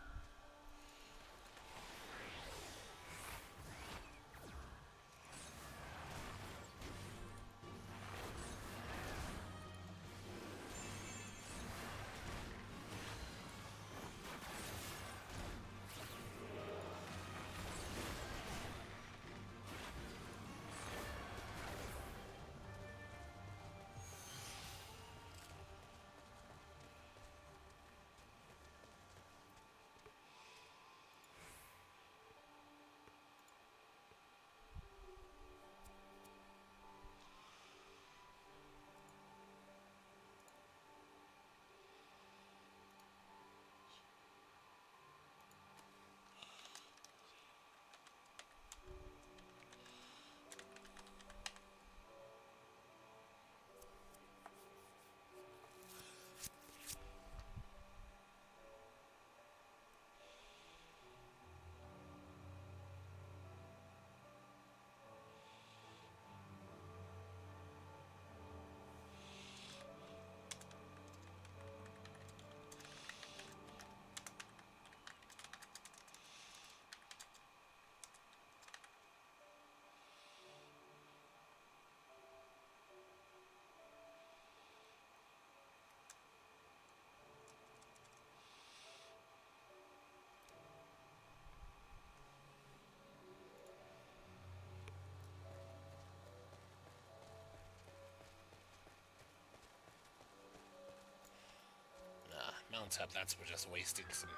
untap. That's just wasting some.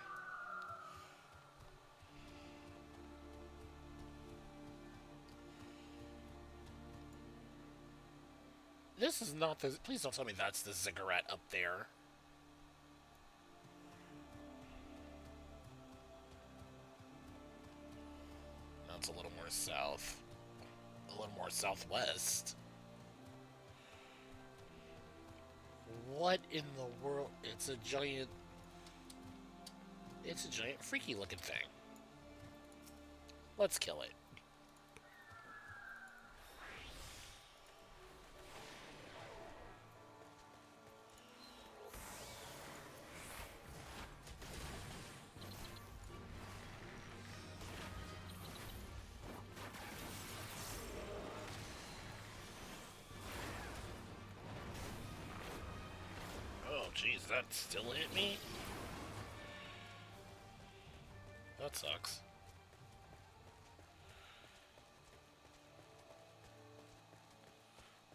This is not the. Please don't tell me that's the ziggurat up there. No, it's a little more south. A little more southwest. What in the world? It's a giant. It's a giant freaky looking thing. Let's kill it. Oh, jeez, that still hit me? That sucks.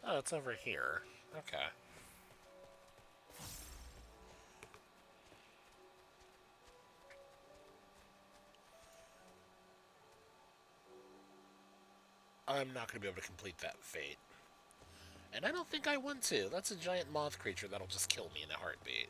Oh, it's over here. Okay. I'm not going to be able to complete that fate. And I don't think I want to. That's a giant moth creature that'll just kill me in a heartbeat.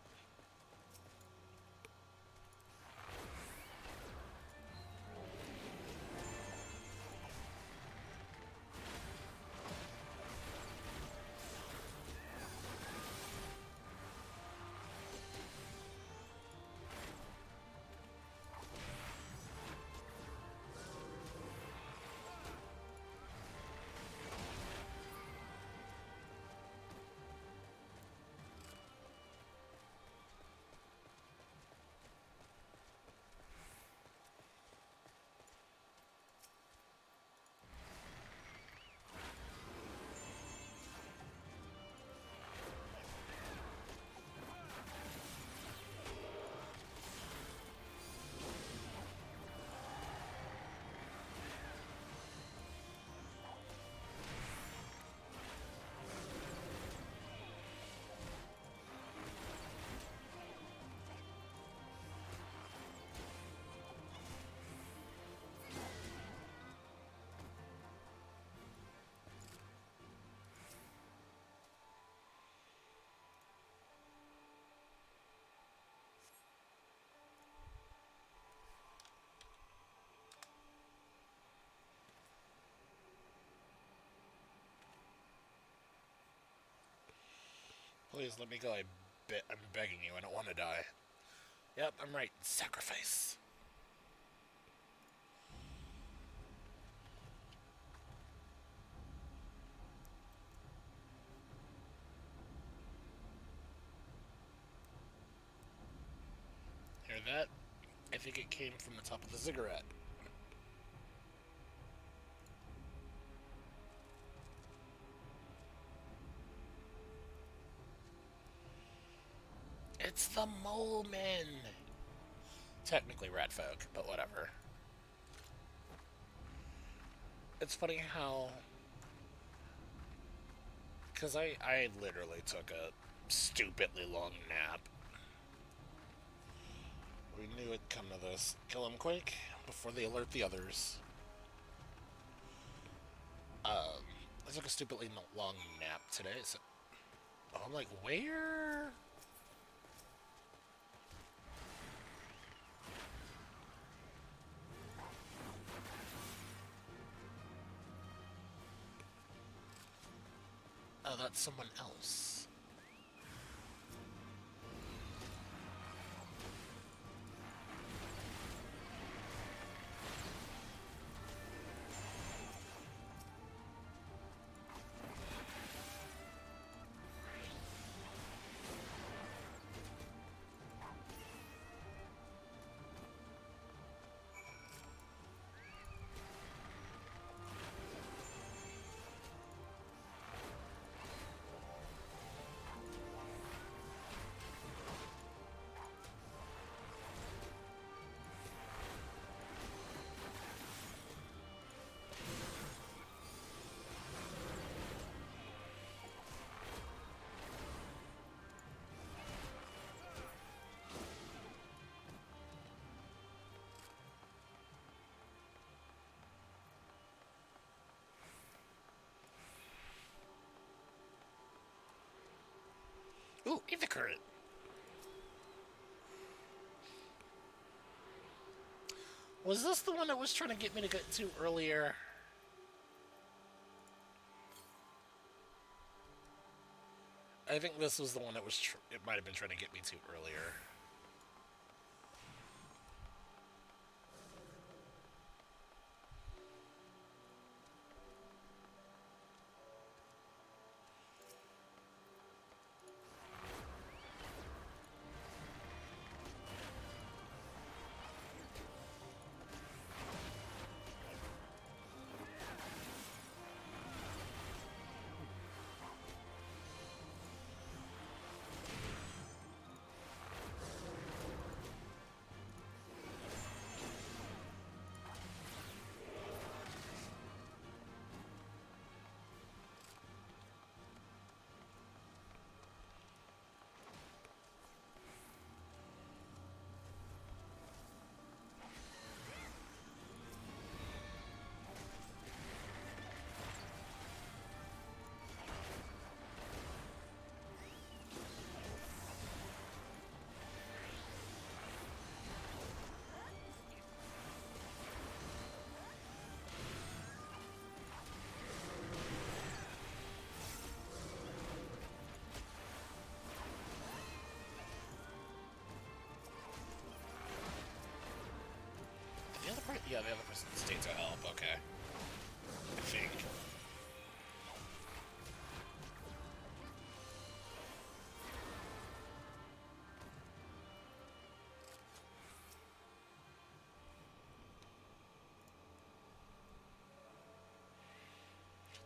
Please let me go. I'm begging you. I don't want to die. Yep, I'm right. Sacrifice. Hear that? I think it came from the top of the ziggurat. It's the mole men. Technically rat folk, but whatever. It's funny how... Because I literally took a stupidly long nap. We knew it'd come to this. Kill them quick before they alert the others. I took a stupidly long nap today, so... I'm like, where? Oh, that's someone else. Ooh, ether current. Was this the one that was trying to get me to get to earlier? I think this was the one that was. It might have been trying to get me to earlier. The other person, yeah, the other person stayed to help. Okay, I think.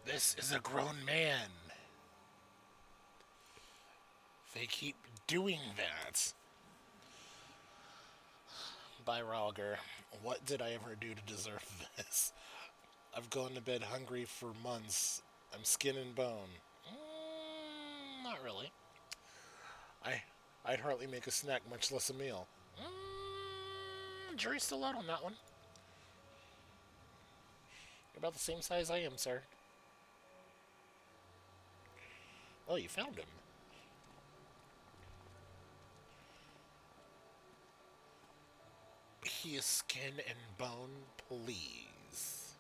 This is a grown man. They keep doing that. By Ralger, what did I ever do to deserve this? I've gone to bed hungry for months. I'm skin and bone. Not really. I, I'd hardly make a snack, much less a meal. Jury's still out on that one. You're about the same size I am, sir. Oh, you found him. He is skin and bone, please.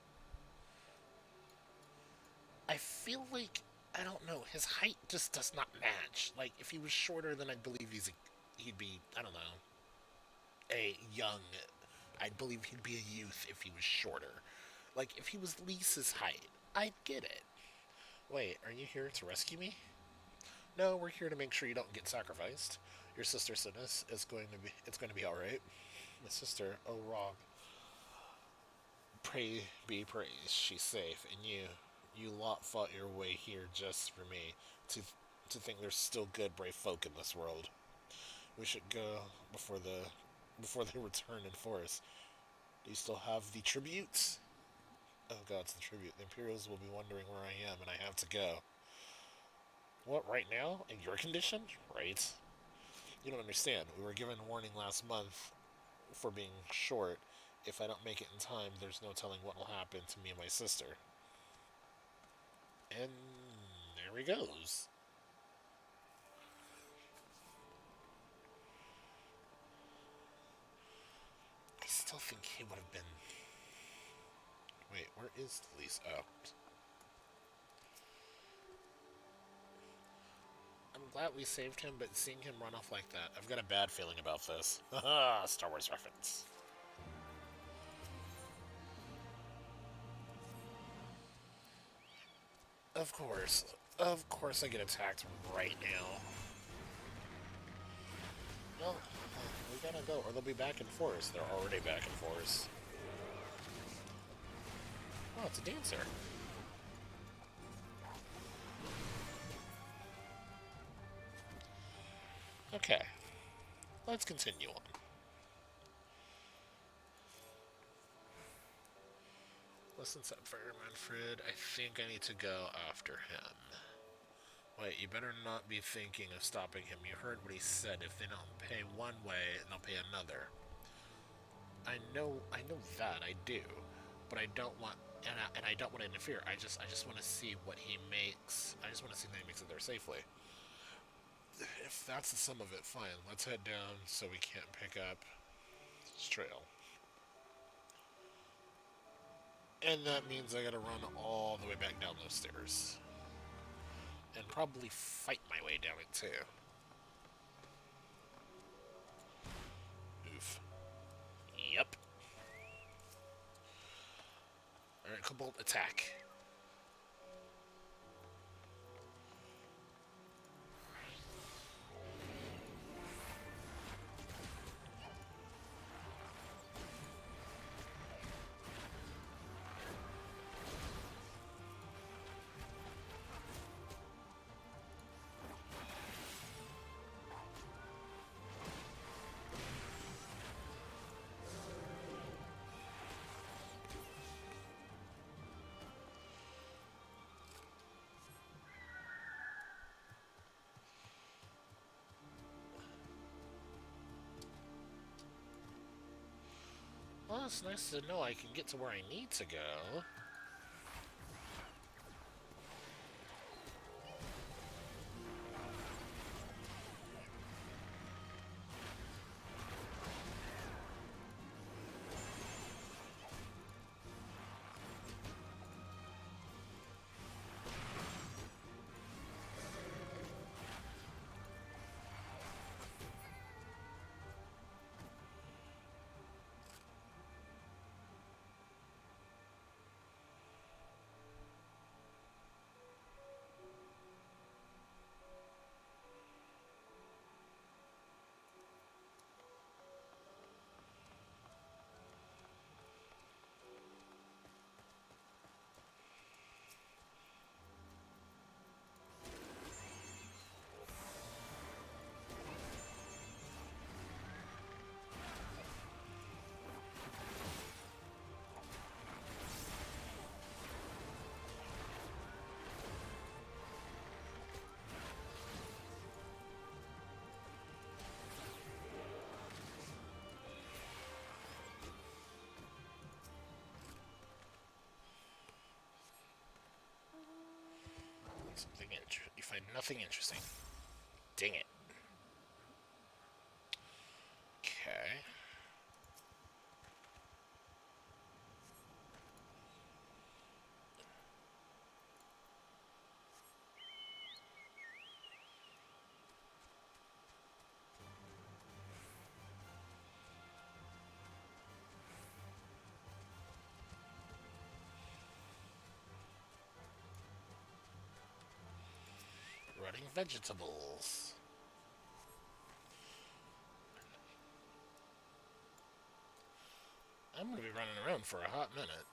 I feel like, I don't know, his height just does not match. Like, if he was shorter, then I'd believe he'd be, I don't know, a young. I'd believe he'd be a youth if he was shorter. Like, if he was Lisa's height, I'd get it. Wait, are you here to rescue me? No, we're here to make sure you don't get sacrificed. Your sister sent us. It's going to be all right. My sister, oh wrong. Pray be praised. She's safe, and you lot fought your way here just for me. To to think there's still good, brave folk in this world. We should go before they return in force. Do you still have the tributes? Oh god, it's the tribute. The Imperials will be wondering where I am, and I have to go. What, right now? In your condition? Right. You don't understand. We were given warning last month for being short. If I don't make it in time, there's no telling what will happen to me and my sister. And there he goes. I still think he would have been... Wait, where is Lisa? Oh. I'm glad we saved him, but seeing him run off like that, I've got a bad feeling about this. Haha, Star Wars reference. Of course. Of course I get attacked right now. No, we gotta go, or they'll be back in force. They're already back in force. Oh, it's a dancer. Okay, let's continue on. Listen up, Fireman Fred. I think I need to go after him. Wait, you better not be thinking of stopping him. You heard what he said. If they don't pay one way, they'll pay another. I know that, I do. But I don't want, and I don't want to interfere. I just want to see what he makes. I just want to see that he makes it there safely. if that's the sum of it, fine. Let's head down so we can't pick up this trail. And that means I gotta run all the way back down those stairs. And probably fight my way down it too. Oof. Yep. Alright, Cobalt, attack. Well, it's nice to know I can get to where I need to go. You find nothing interesting. Dang it. Okay. Rotting vegetables. I'm gonna be running around for a hot minute.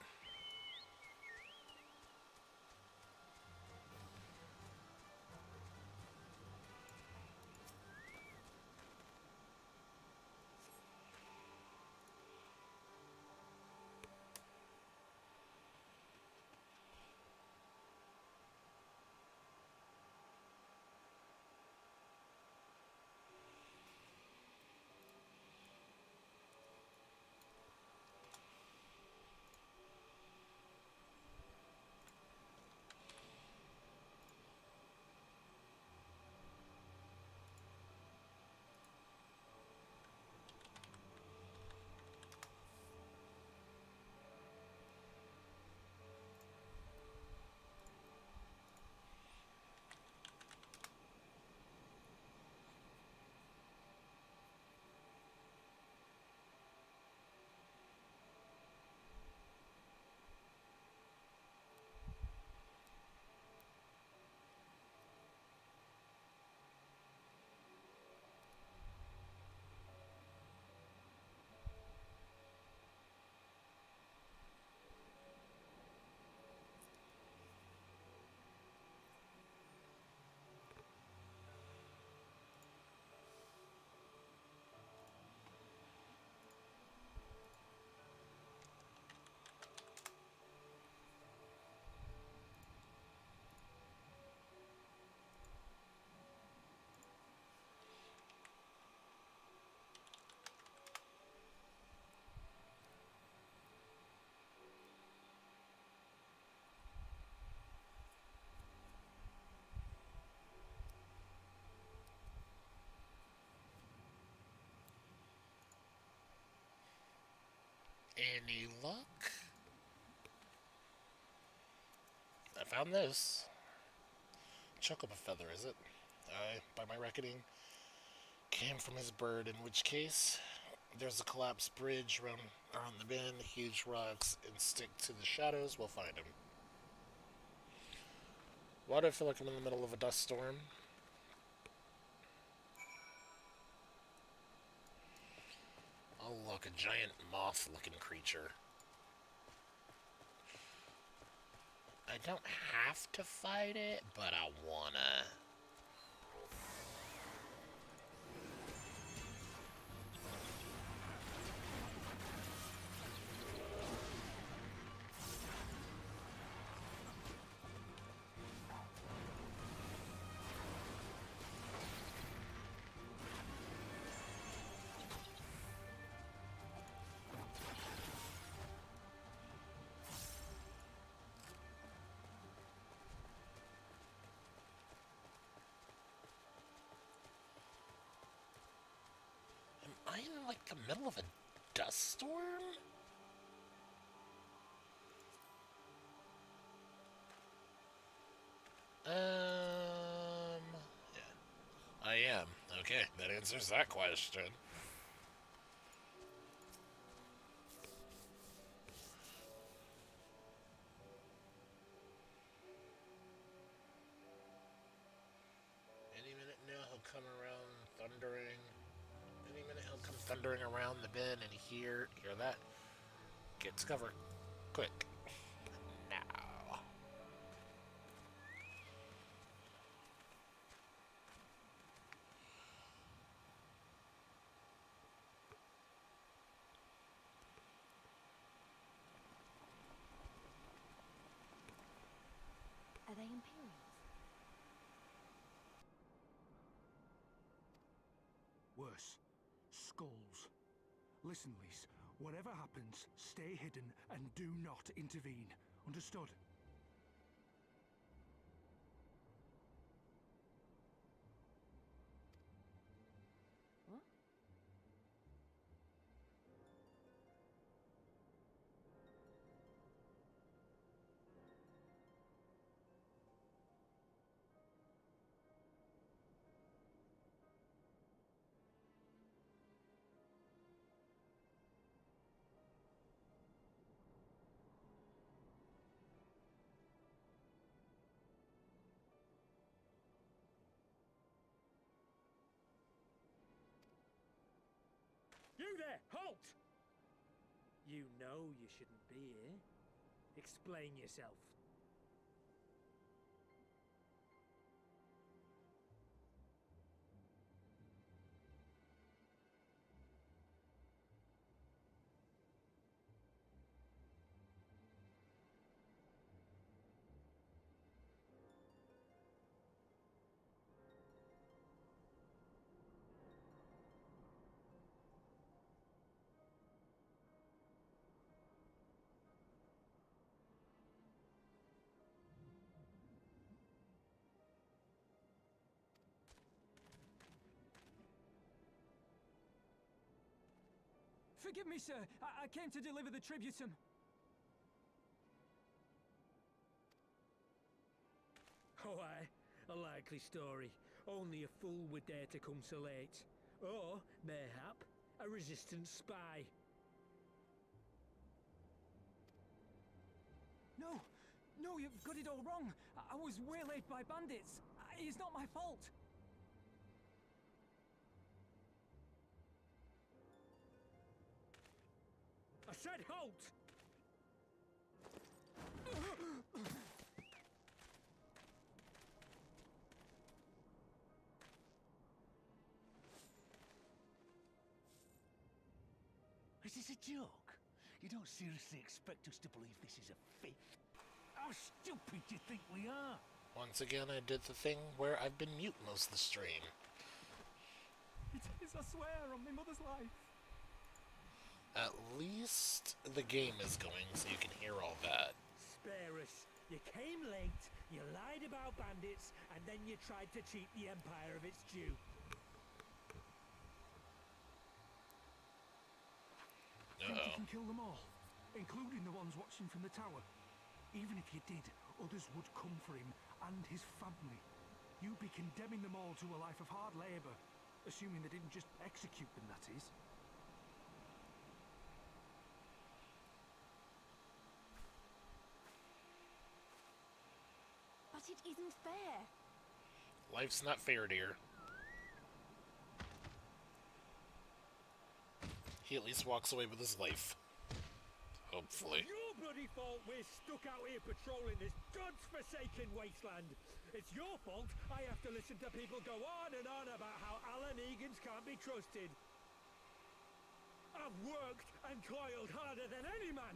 Any luck? I found this. Chocobo feather, is it? By my reckoning, came from his bird, in which case, there's a collapsed bridge around the bend, huge rocks, and stick to the shadows, we'll find him. Why do I feel like I'm in the middle of a dust storm? Oh look, a giant moth-looking creature. I don't have to fight it, but I wanna. Am I in like the middle of a dust storm? Yeah. I am. Okay, that answers that question. Any minute now he'll come around thundering. Any minute he'll come thundering around the bend and hear that. Get to cover. Quick. Now. Are they Imperials? Worse. Skulls. Listen, Lise. Whatever happens, stay hidden and do not intervene. Understood? What? You there! Halt! You know you shouldn't be here. Explain yourself. Forgive me, sir. I came to deliver the tributum. Oh, aye. A likely story. Only a fool would dare to come so late. Or, mayhap, a resistance spy. No! No, you've got it all wrong. I was waylaid by bandits. It's not my fault. I said halt! Is this a joke? You don't seriously expect us to believe this is a fake? How stupid do you think we are? Once again, I did the thing where I've been mute most of the stream. It is, I swear, on my mother's life. At least the game is going so you can hear all that. Spare us. You came late, you lied about bandits, and then you tried to cheat the Empire of its due. think you Uh-oh. can kill them all, including the ones watching from the tower? Even if you did, others would come for him and his family. You'd be condemning them all to a life of hard labor, assuming they didn't just execute them, that is. But it isn't fair. Life's not fair, dear. He at least walks away with his life. Hopefully. Your bloody fault we're stuck out here patrolling this god's-forsaken wasteland. It's your fault I have to listen to people go on and on about how Alan Egan's can't be trusted. I've worked and toiled harder than any man.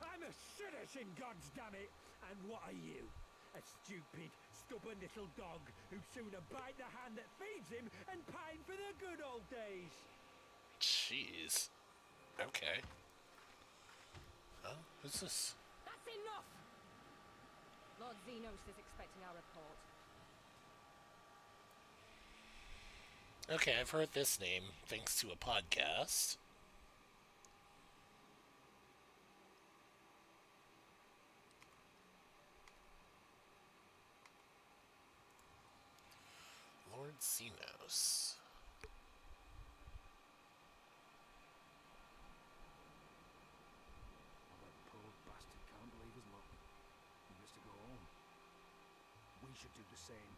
I'm a citizen, goddammit. And what are you? A stupid, stubborn little dog who'd sooner bite the hand that feeds him and pine for the good old days. Jeez. Okay. Huh? Who's this? That's enough! Lord Xenos is expecting our report. Okay, I've heard this name thanks to a podcast. Lord Xenos. Well, that poor bastard can't believe his luck. He has to go home. We should do the same.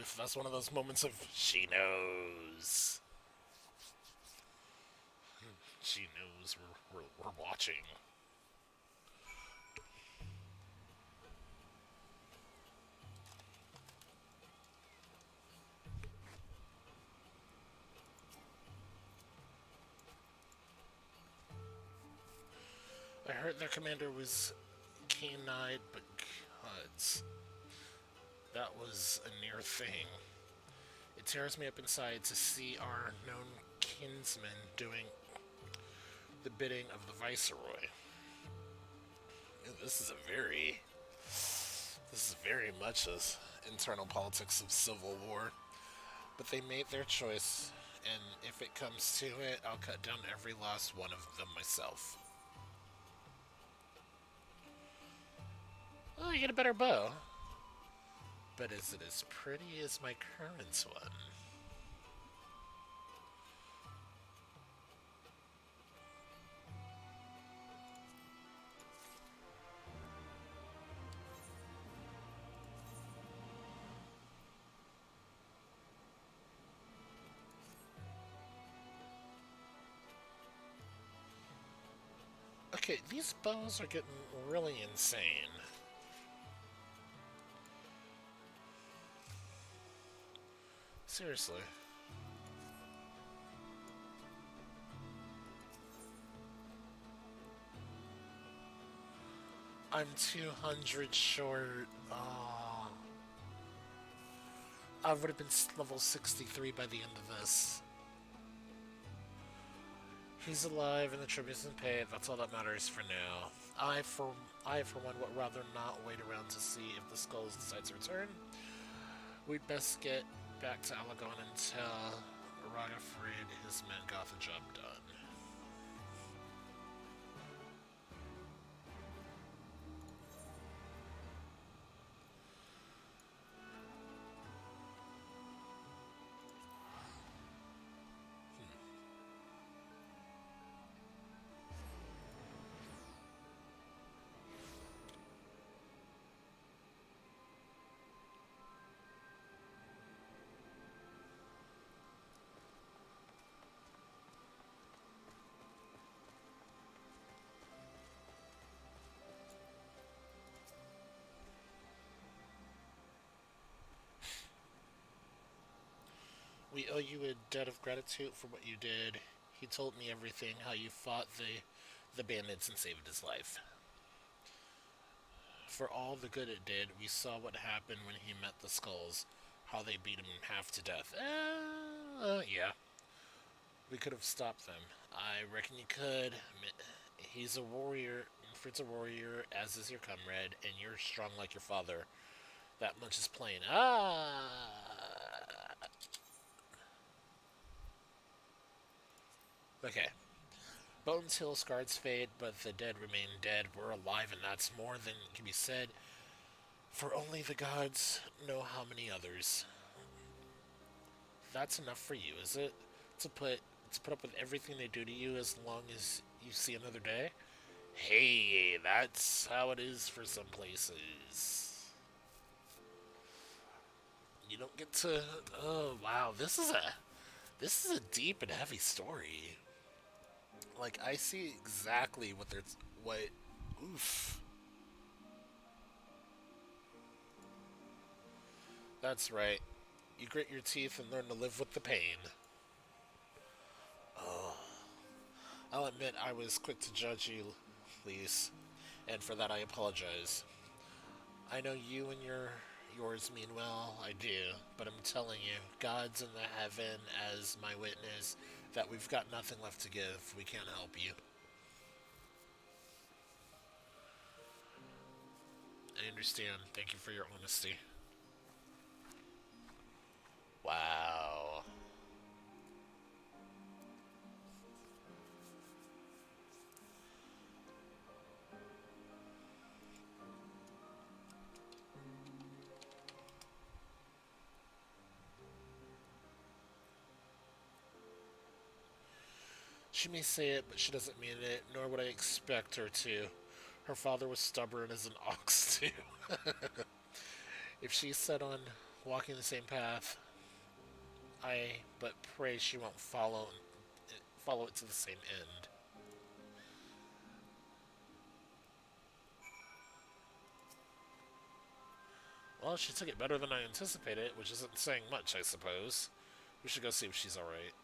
If that's one of those moments of she knows. She knows we're watching. I heard their commander was keen-eyed but cuds. That was a near thing. It tears me up inside to see our known kinsman doing the bidding of the Viceroy. This is very much as internal politics of civil war. But they made their choice, and if it comes to it, I'll cut down every last one of them myself. Oh, you get a better bow. But is it as pretty as my current one? Okay, these bows are getting really insane. Seriously. I'm 200 short. Oh. I would have been level 63 by the end of this. He's alive and the tribute's been paid. That's all that matters for now. I for one would rather not wait around to see if the skulls decide to return. We'd best get back to Alagon until Ragafrid and his men got the job done. We owe you a debt of gratitude for what you did. He told me everything, how you fought the bandits and saved his life. For all the good it did, we saw what happened when he met the skulls, how they beat him half to death. Yeah. We could have stopped them. I reckon you could. He's a warrior. Fritz a warrior, as is your comrade, and you're strong like your father. That much is plain. Okay. Bones heal, scars fade, but the dead remain dead. We're alive, and that's more than can be said. For only the gods know how many others. That's enough for you, is it? To put to put up with everything they do to you as long as you see another day? Hey, that's how it is for some places. You don't get to. Oh wow, this is a deep and heavy story. Like I see exactly what there's what. Oof. That's right. You grit your teeth and learn to live with the pain. Oh, I'll admit I was quick to judge you, Lise, and for that I apologize. I know you and yours mean well, I do, but I'm telling you, God's in the heaven as my witness that we've got nothing left to give. We can't help you. I understand. Thank you for your honesty. Wow. She may say it, but she doesn't mean it, nor would I expect her to. Her father was stubborn as an ox, too. If she's set on walking the same path, I but pray she won't follow it to the same end. Well, she took it better than I anticipated, which isn't saying much, I suppose. We should go see if she's alright.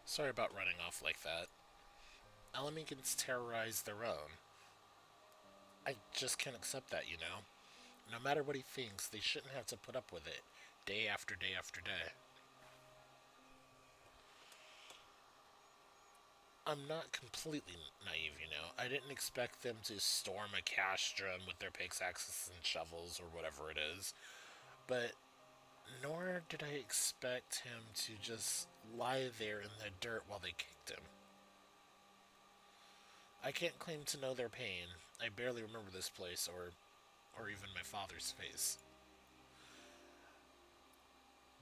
Sorry about running off like that. Alamegans terrorize their own. I just can't accept that, you know? No matter what he thinks, they shouldn't have to put up with it, day after day after day. I'm not completely naive, you know. I didn't expect them to storm a castrum with their pickaxes and shovels or whatever it is, but nor did I expect him to just lie there in the dirt while they kicked him. I can't claim to know their pain. I barely remember this place or even my father's face.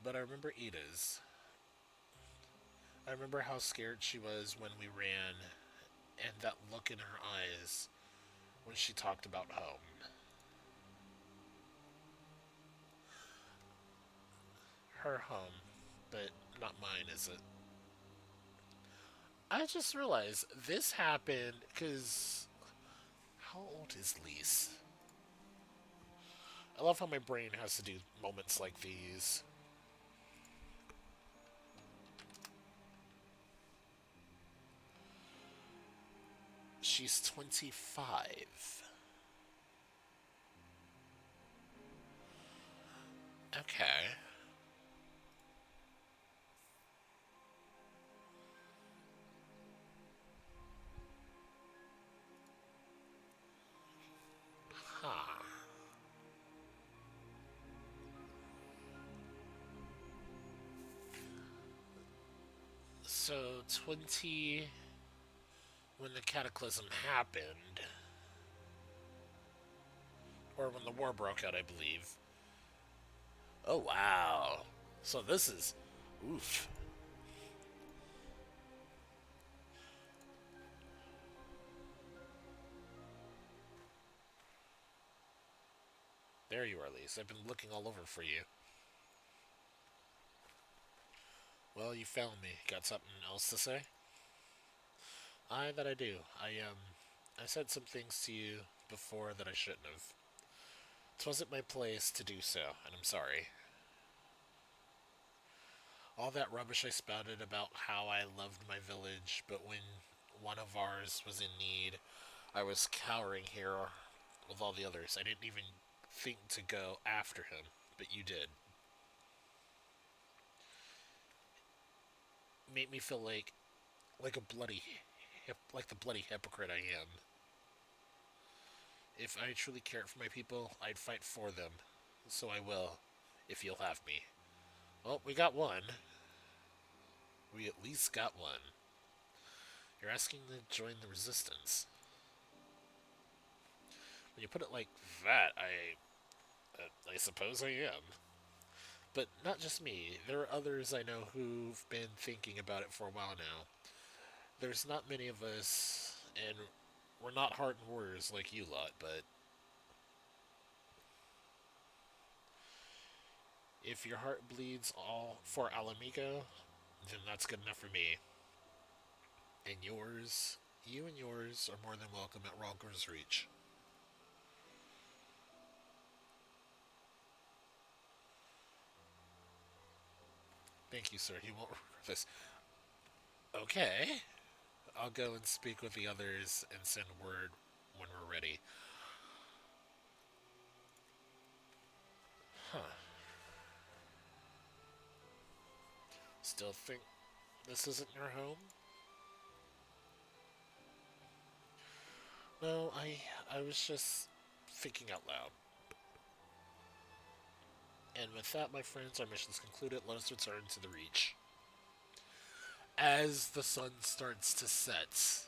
But I remember Ida's. I remember how scared she was when we ran, and that look in her eyes when she talked about home. Her home, but not mine, is it? I just realized this happened because how old is Lise? I love how my brain has to do moments like these. She's 25. Okay. Huh. So 20 when the cataclysm happened, or when the war broke out, I believe. Oh wow. So this is oof. There you are, Lise. I've been looking all over for you. Well, you found me. Got something else to say? I that I do. I said some things to you before that I shouldn't have. It wasn't my place to do so, and I'm sorry. All that rubbish I spouted about how I loved my village, but when one of ours was in need, I was cowering here with all the others. I didn't even think to go after him, but you did. Made me feel like a bloody like the bloody hypocrite I am. If I truly cared for my people, I'd fight for them. So I will, if you'll have me. Well, we got one. We at least got one. You're asking to join the resistance. When you put it like that, I suppose I am. But not just me. There are others I know who've been thinking about it for a while now. There's not many of us, and we're not hardened warriors like you lot, but if your heart bleeds all for Alamigo, then that's good enough for me. And yours, you and yours are more than welcome at Ronker's Reach. Thank you, sir. He won't regret this. Okay. I'll go and speak with the others and send word when we're ready. Huh. Still think this isn't your home? No, I was just thinking out loud. And with that, my friends, our mission's concluded. Let us return to the Reach. As the sun starts to set,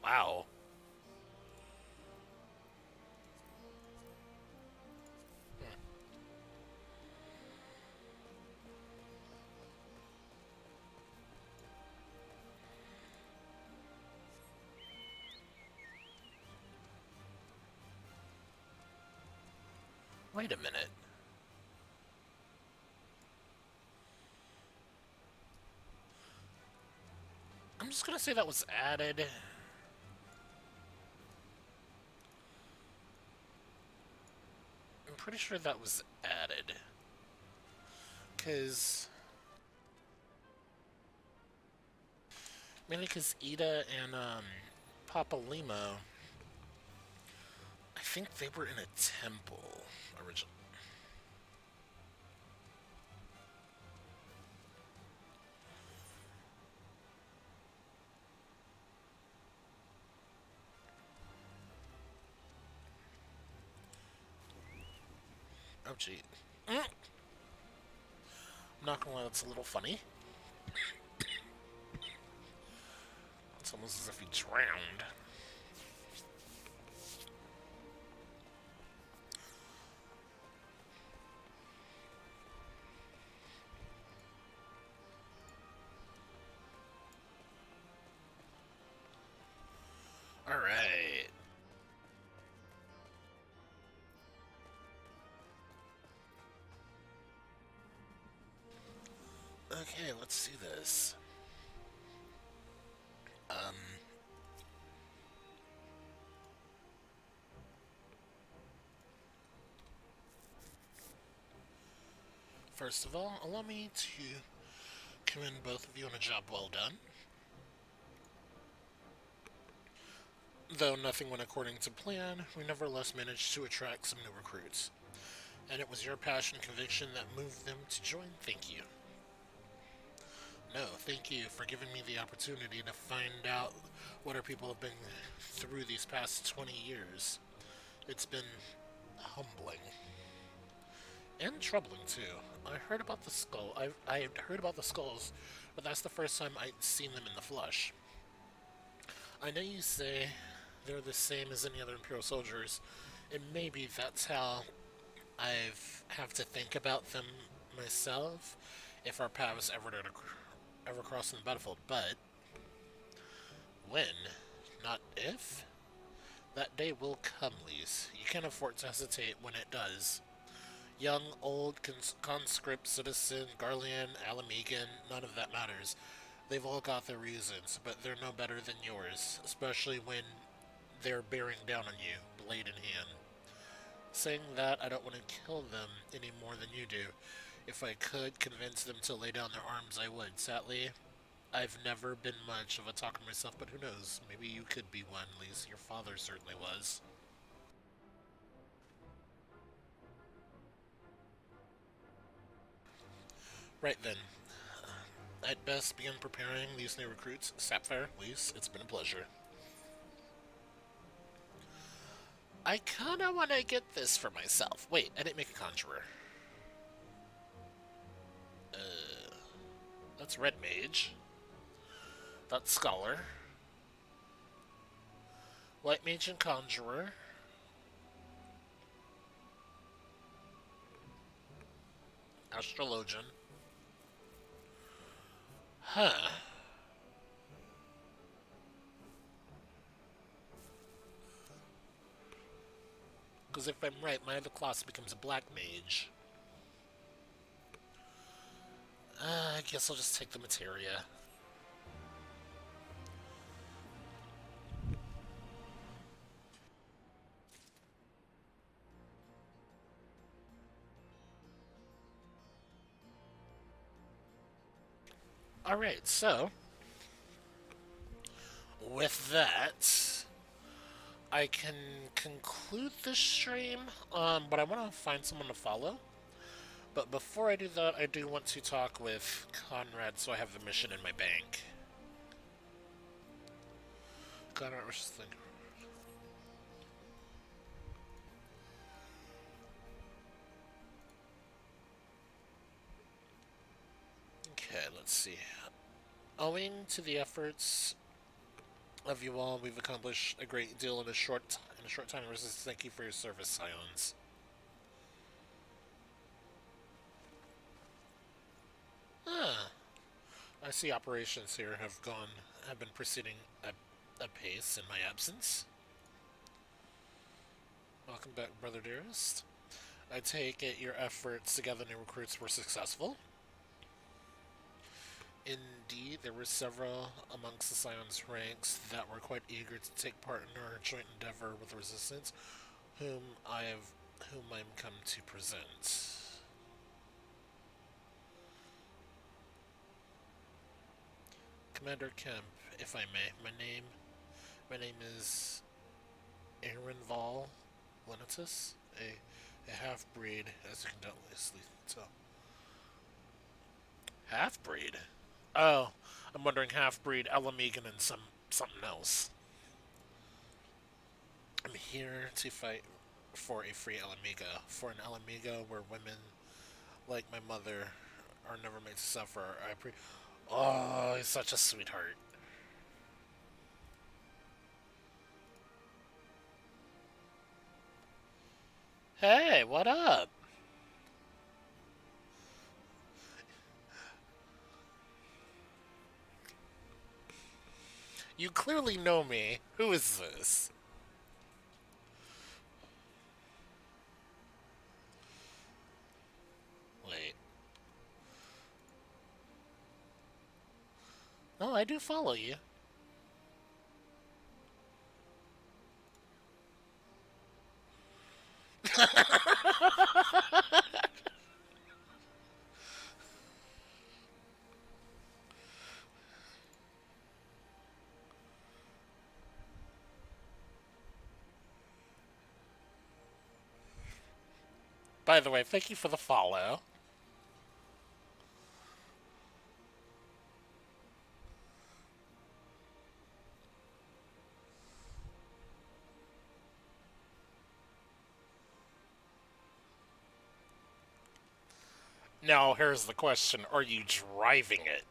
wow. Wait a minute. I'm just gonna say that was added. I'm pretty sure that was added. Because mainly because Ida and Papa Limo, I think they were in a temple originally. Oh gee, I'm not gonna lie, that's a little funny. It's almost as if he drowned. All right. Okay, let's do this. Um, First of all, allow me to commend both of you on a job well done. Though nothing went according to plan, we nevertheless managed to attract some new recruits. And it was your passion and conviction that moved them to join. Thank you. No, thank you for giving me the opportunity to find out what our people have been through these past 20 years. It's been humbling. And troubling too. I heard about the skull. I heard about the skulls, but that's the first time I'd seen them in the flesh. I know you say they're the same as any other Imperial soldiers, and maybe that's how I've have to think about them myself if our paths ever cross in the battlefield. But when, not if, that day will come, Lise. You can't afford to hesitate when it does. Young, old, conscript, citizen, Garlean, Alamegan, none of that matters. They've all got their reasons, but they're no better than yours, especially when they're bearing down on you, blade in hand. Saying that, I don't want to kill them any more than you do. If I could convince them to lay down their arms, I would. Sadly, I've never been much of a talker myself, but who knows? Maybe you could be one, Lise. Your father certainly was. Right then, I'd best begin preparing these new recruits. Sapphire, Lise, it's been a pleasure. I kinda wanna get this for myself. Wait, I didn't make a conjurer. That's Red Mage. That's Scholar. White Mage and Conjurer. Astrologian. Huh. Because if I'm right, my other class becomes a Black Mage. I guess I'll just take the materia. Alright, so with that, I can conclude this stream, but I want to find someone to follow. But before I do that, I do want to talk with Conrad so I have the mission in my bank. Conrad was just thinking. Okay, let's see. Owing to the efforts of you all, we've accomplished a great deal in a short time. Thank you for your service, Scions. Ah, I see operations here have been proceeding at pace in my absence. Welcome back, brother dearest. I take it your efforts to gather new recruits were successful. Indeed, there were several amongst the Scion's ranks that were quite eager to take part in our joint endeavor with the Resistance, whom I'm come to present. Commander Kemp, if I may, my name is Aaron Vol Lenatus, a half-breed, as you can doubtless tell. Half-breed? Oh, I'm wondering half-breed, Alamegan, and something else. I'm here to fight for a free Alamiga, for an Alamiga where women like my mother are never made to suffer. Oh, he's such a sweetheart. Hey, what up? You clearly know me. Who is this? Wait. Oh, I do follow you. By the way, thank you for the follow. Now, here's the question. Are you driving it?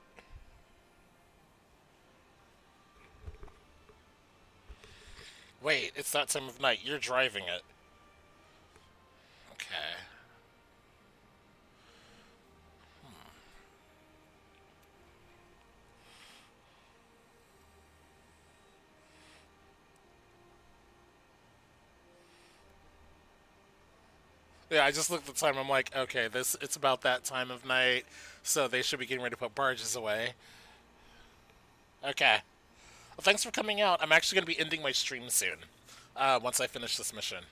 Wait, it's that time of night. You're driving it. Okay. Yeah, I just looked at the time. I'm like, okay, it's about that time of night, so they should be getting ready to put barges away. Okay. Well, thanks for coming out. I'm actually going to be ending my stream soon, once I finish this mission.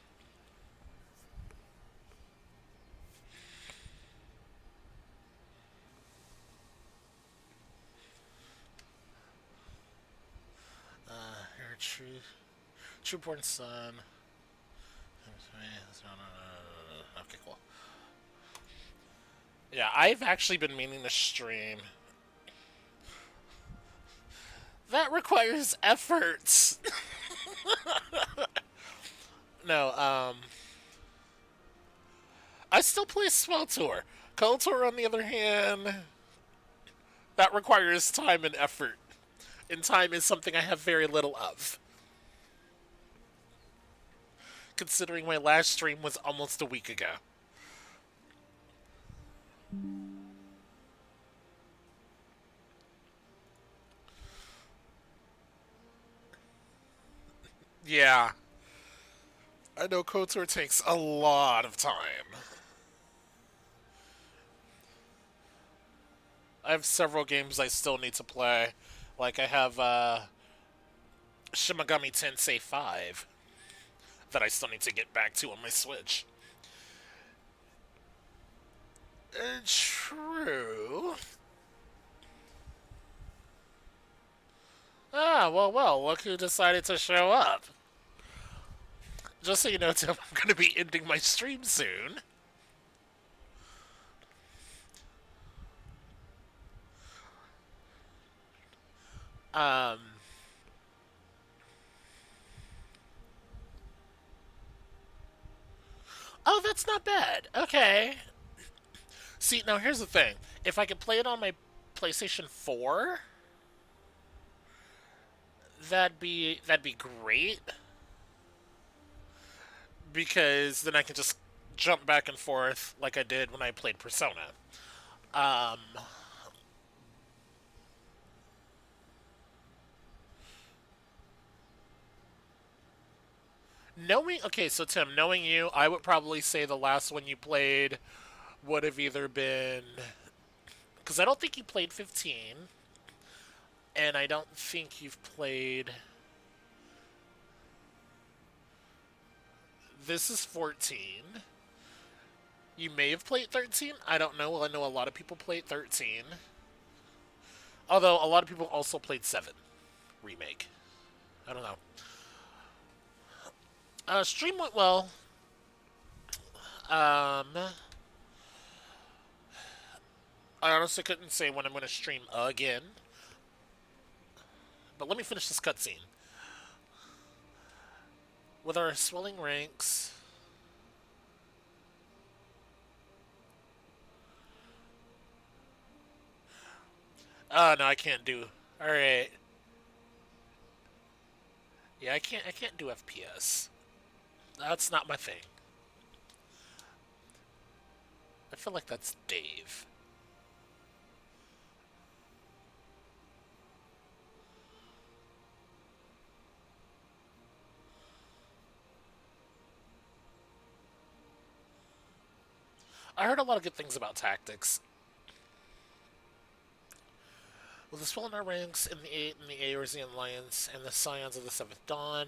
Your trueborn son. Okay, cool. Yeah, I've actually been meaning to stream. That requires efforts. No, I still play Swell Tour. KOTOR, on the other hand, that requires time and effort. And time is something I have very little of. Considering my last stream was almost a week ago. Yeah. I know KOTOR takes a lot of time. I have several games I still need to play. Like, I have Shimagami Tensei 5 that I still need to get back to on my Switch. True. Ah, well, look who decided to show up. Just so you know, Tim, I'm going to be ending my stream soon. Um, oh, that's not bad. Okay. See, now here's the thing. If I could play it on my PlayStation 4, that'd be great, because then I can just jump back and forth like I did when I played Persona. Um, so Tim, knowing you, I would probably say the last one you played would have either been, because I don't think you played 15, and I don't think you've played. This is 14. You may have played 13. I don't know. Well, I know a lot of people played 13. Although a lot of people also played 7 remake. I don't know. Stream went well. I honestly couldn't say when I'm going to stream again. But let me finish this cutscene. With our swelling ranks. Oh no, I can't do. All right. Yeah, I can't do FPS. That's not my thing. I feel like that's Dave. I heard a lot of good things about tactics. With the swell in our ranks in the Eorzean Alliance and the Scions of the Seventh Dawn,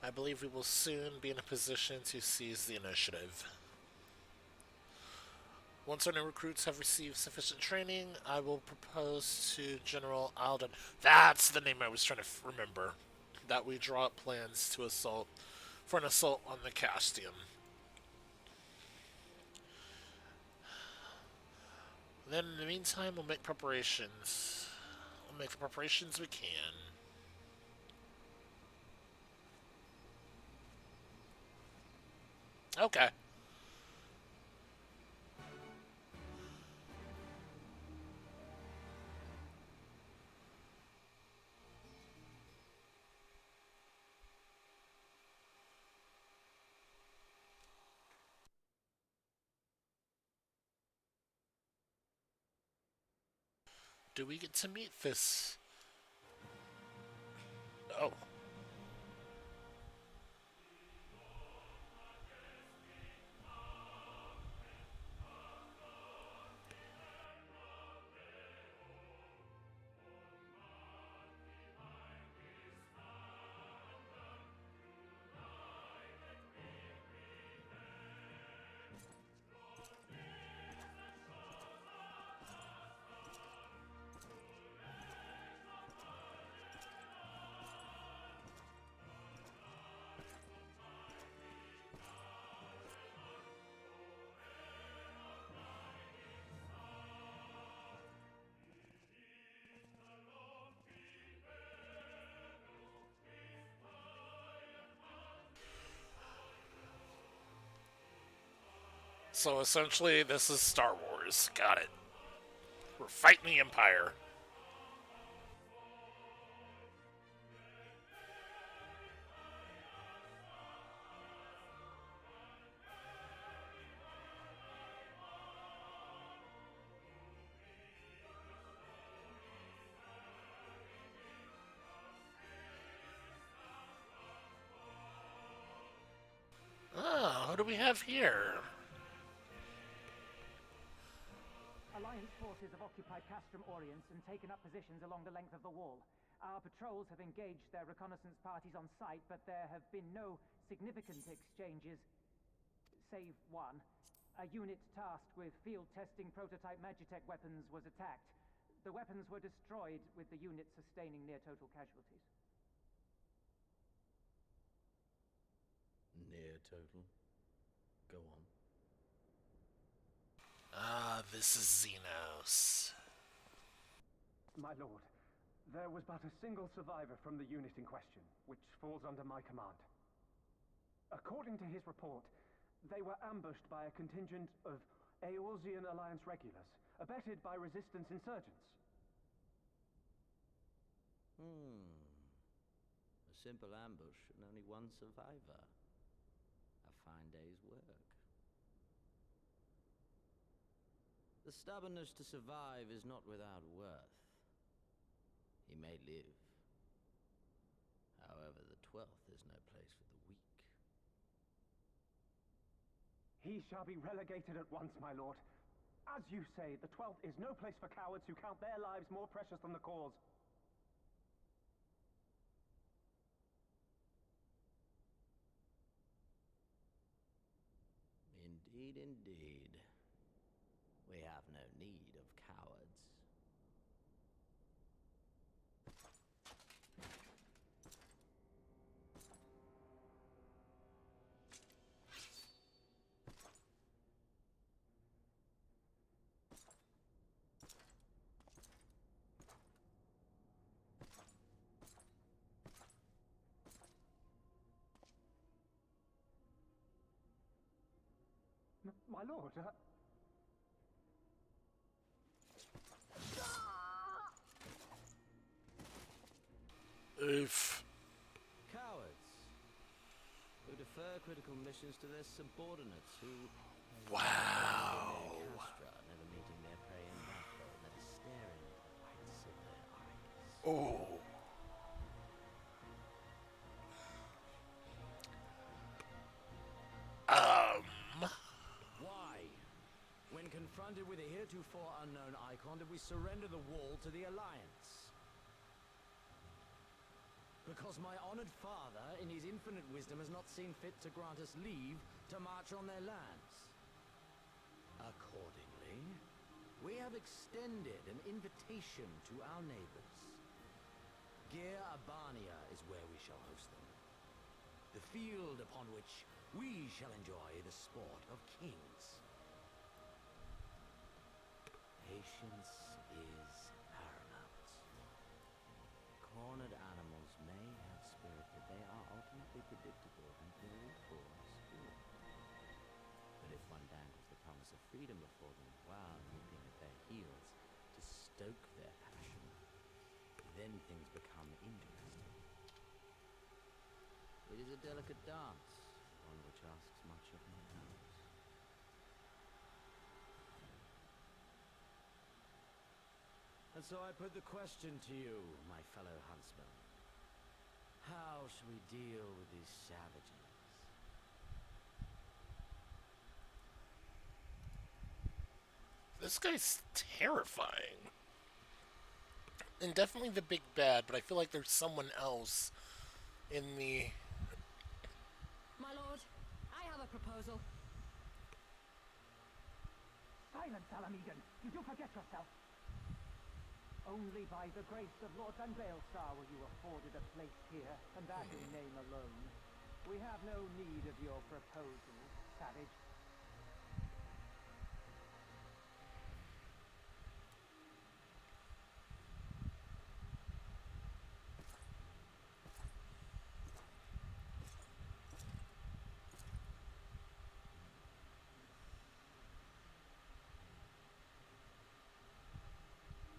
I believe we will soon be in a position to seize the initiative. Once our new recruits have received sufficient training, I will propose to General Alden. That's the name I was trying to remember. That we draw up plans to assault for an assault on the Castium. Then, in the meantime, we'll make preparations. We'll make the preparations we can. Okay. do we get to meet this? Oh. So essentially, this is Star Wars. Got it. We're fighting the Empire. Oh, what do we have here? Alliance forces have occupied Castrum Orients and taken up positions along the length of the wall. Our patrols have engaged their reconnaissance parties on site, but there have been no significant exchanges, save one. A unit tasked with field testing prototype Magitech weapons was attacked. The weapons were destroyed, with the unit sustaining near total casualties. Near total? Go on. Ah, this is Xenos. My lord, there was but a single survivor from the unit in question, which falls under my command. According to his report, they were ambushed by a contingent of Eorzean Alliance regulars, abetted by resistance insurgents. A simple ambush and only one survivor. A fine day's work. The stubbornness to survive is not without worth. He may live. However, the 12th is no place for the weak. He shall be relegated at once, my lord. As you say, the 12th is no place for cowards who count their lives more precious than the cause. Indeed, indeed. We have no need of cowards. My lord, Oof. Cowards who defer critical missions to their subordinates who Wow. Castra, never meeting their prey in battle, never staring at the whites of their eyes. Oh. Why? When confronted with a heretofore unknown icon, did we surrender the wall to the Alliance? Because my honored father, in his infinite wisdom, has not seen fit to grant us leave to march on their lands. Accordingly, we have extended an invitation to our neighbors. Gir Abania is where we shall host them. The field upon which we shall enjoy the sport of kings. Patience is paramount. Cornered animals may have spirit, but they are ultimately predictable and very poor sport. But if one dangles the promise of freedom before them while nipping at their heels to stoke their passion, then things become interesting. It is a delicate dance, one which asks much of my powers. And so I put the question to you, my fellow huntsman. How should we deal with these savages? This guy's terrifying. And definitely the big bad, but I feel like there's someone else in the... My lord, I have a proposal. Silence, Alamegan! You do forget yourself! Only by the grace of Lord Dunveilstar were you afforded a place here, and that in name alone. We have no need of your proposal, savage.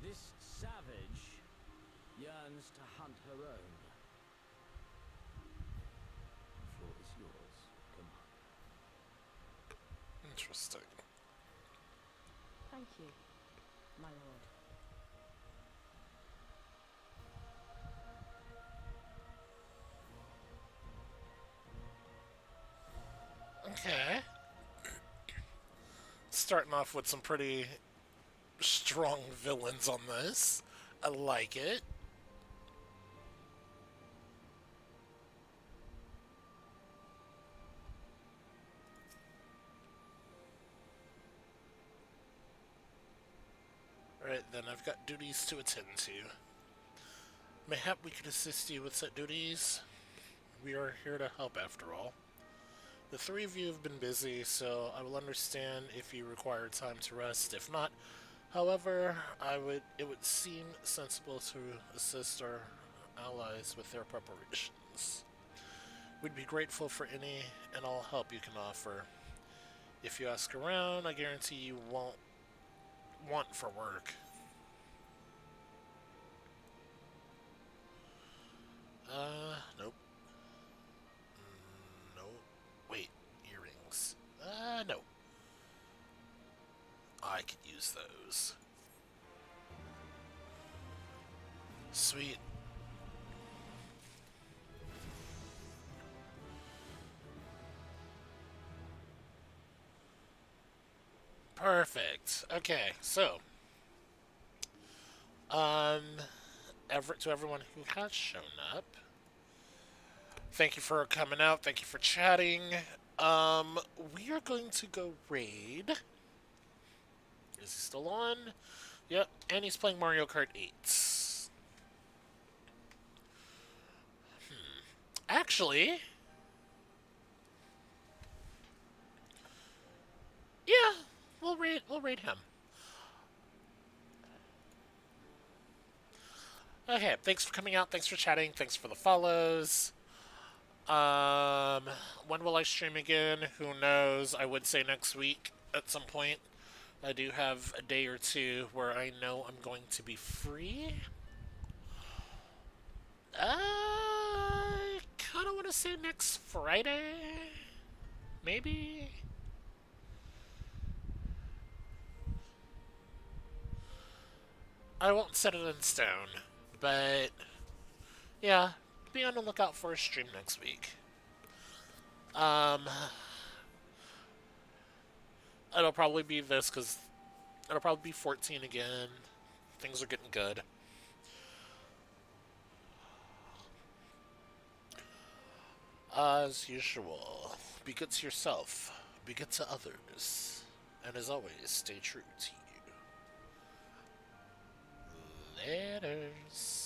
This savage yearns to hunt her own. The floor is yours, Commander. Interesting. Thank you, my lord. Okay. Starting off with some pretty strong villains on this. I like it. Alright, then I've got duties to attend to. Mayhap we could assist you with set duties. We are here to help after all. The three of you have been busy, so I will understand if you require time to rest. If not, however, it would seem sensible to assist our allies with their preparations. We'd be grateful for any and all help you can offer. If you ask around, I guarantee you won't want for work. Nope. No. Wait, earrings. No. I could use those. Sweet. Perfect. Okay, so to everyone who has shown up, thank you for coming out. Thank you for chatting. We are going to go raid. Is he still on? Yep, and he's playing Mario Kart 8. Actually, yeah, we'll raid him. Okay, thanks for coming out. Thanks for chatting. Thanks for the follows. When will I stream again? Who knows? I would say next week at some point. I do have a day or two where I know I'm going to be free. I kind of want to say next Friday. Maybe? I won't set it in stone, but yeah, be on the lookout for a stream next week. It'll probably be this, because it'll probably be 14 again. Things are getting good. As usual, be good to yourself, be good to others, and as always, stay true to you. Laters.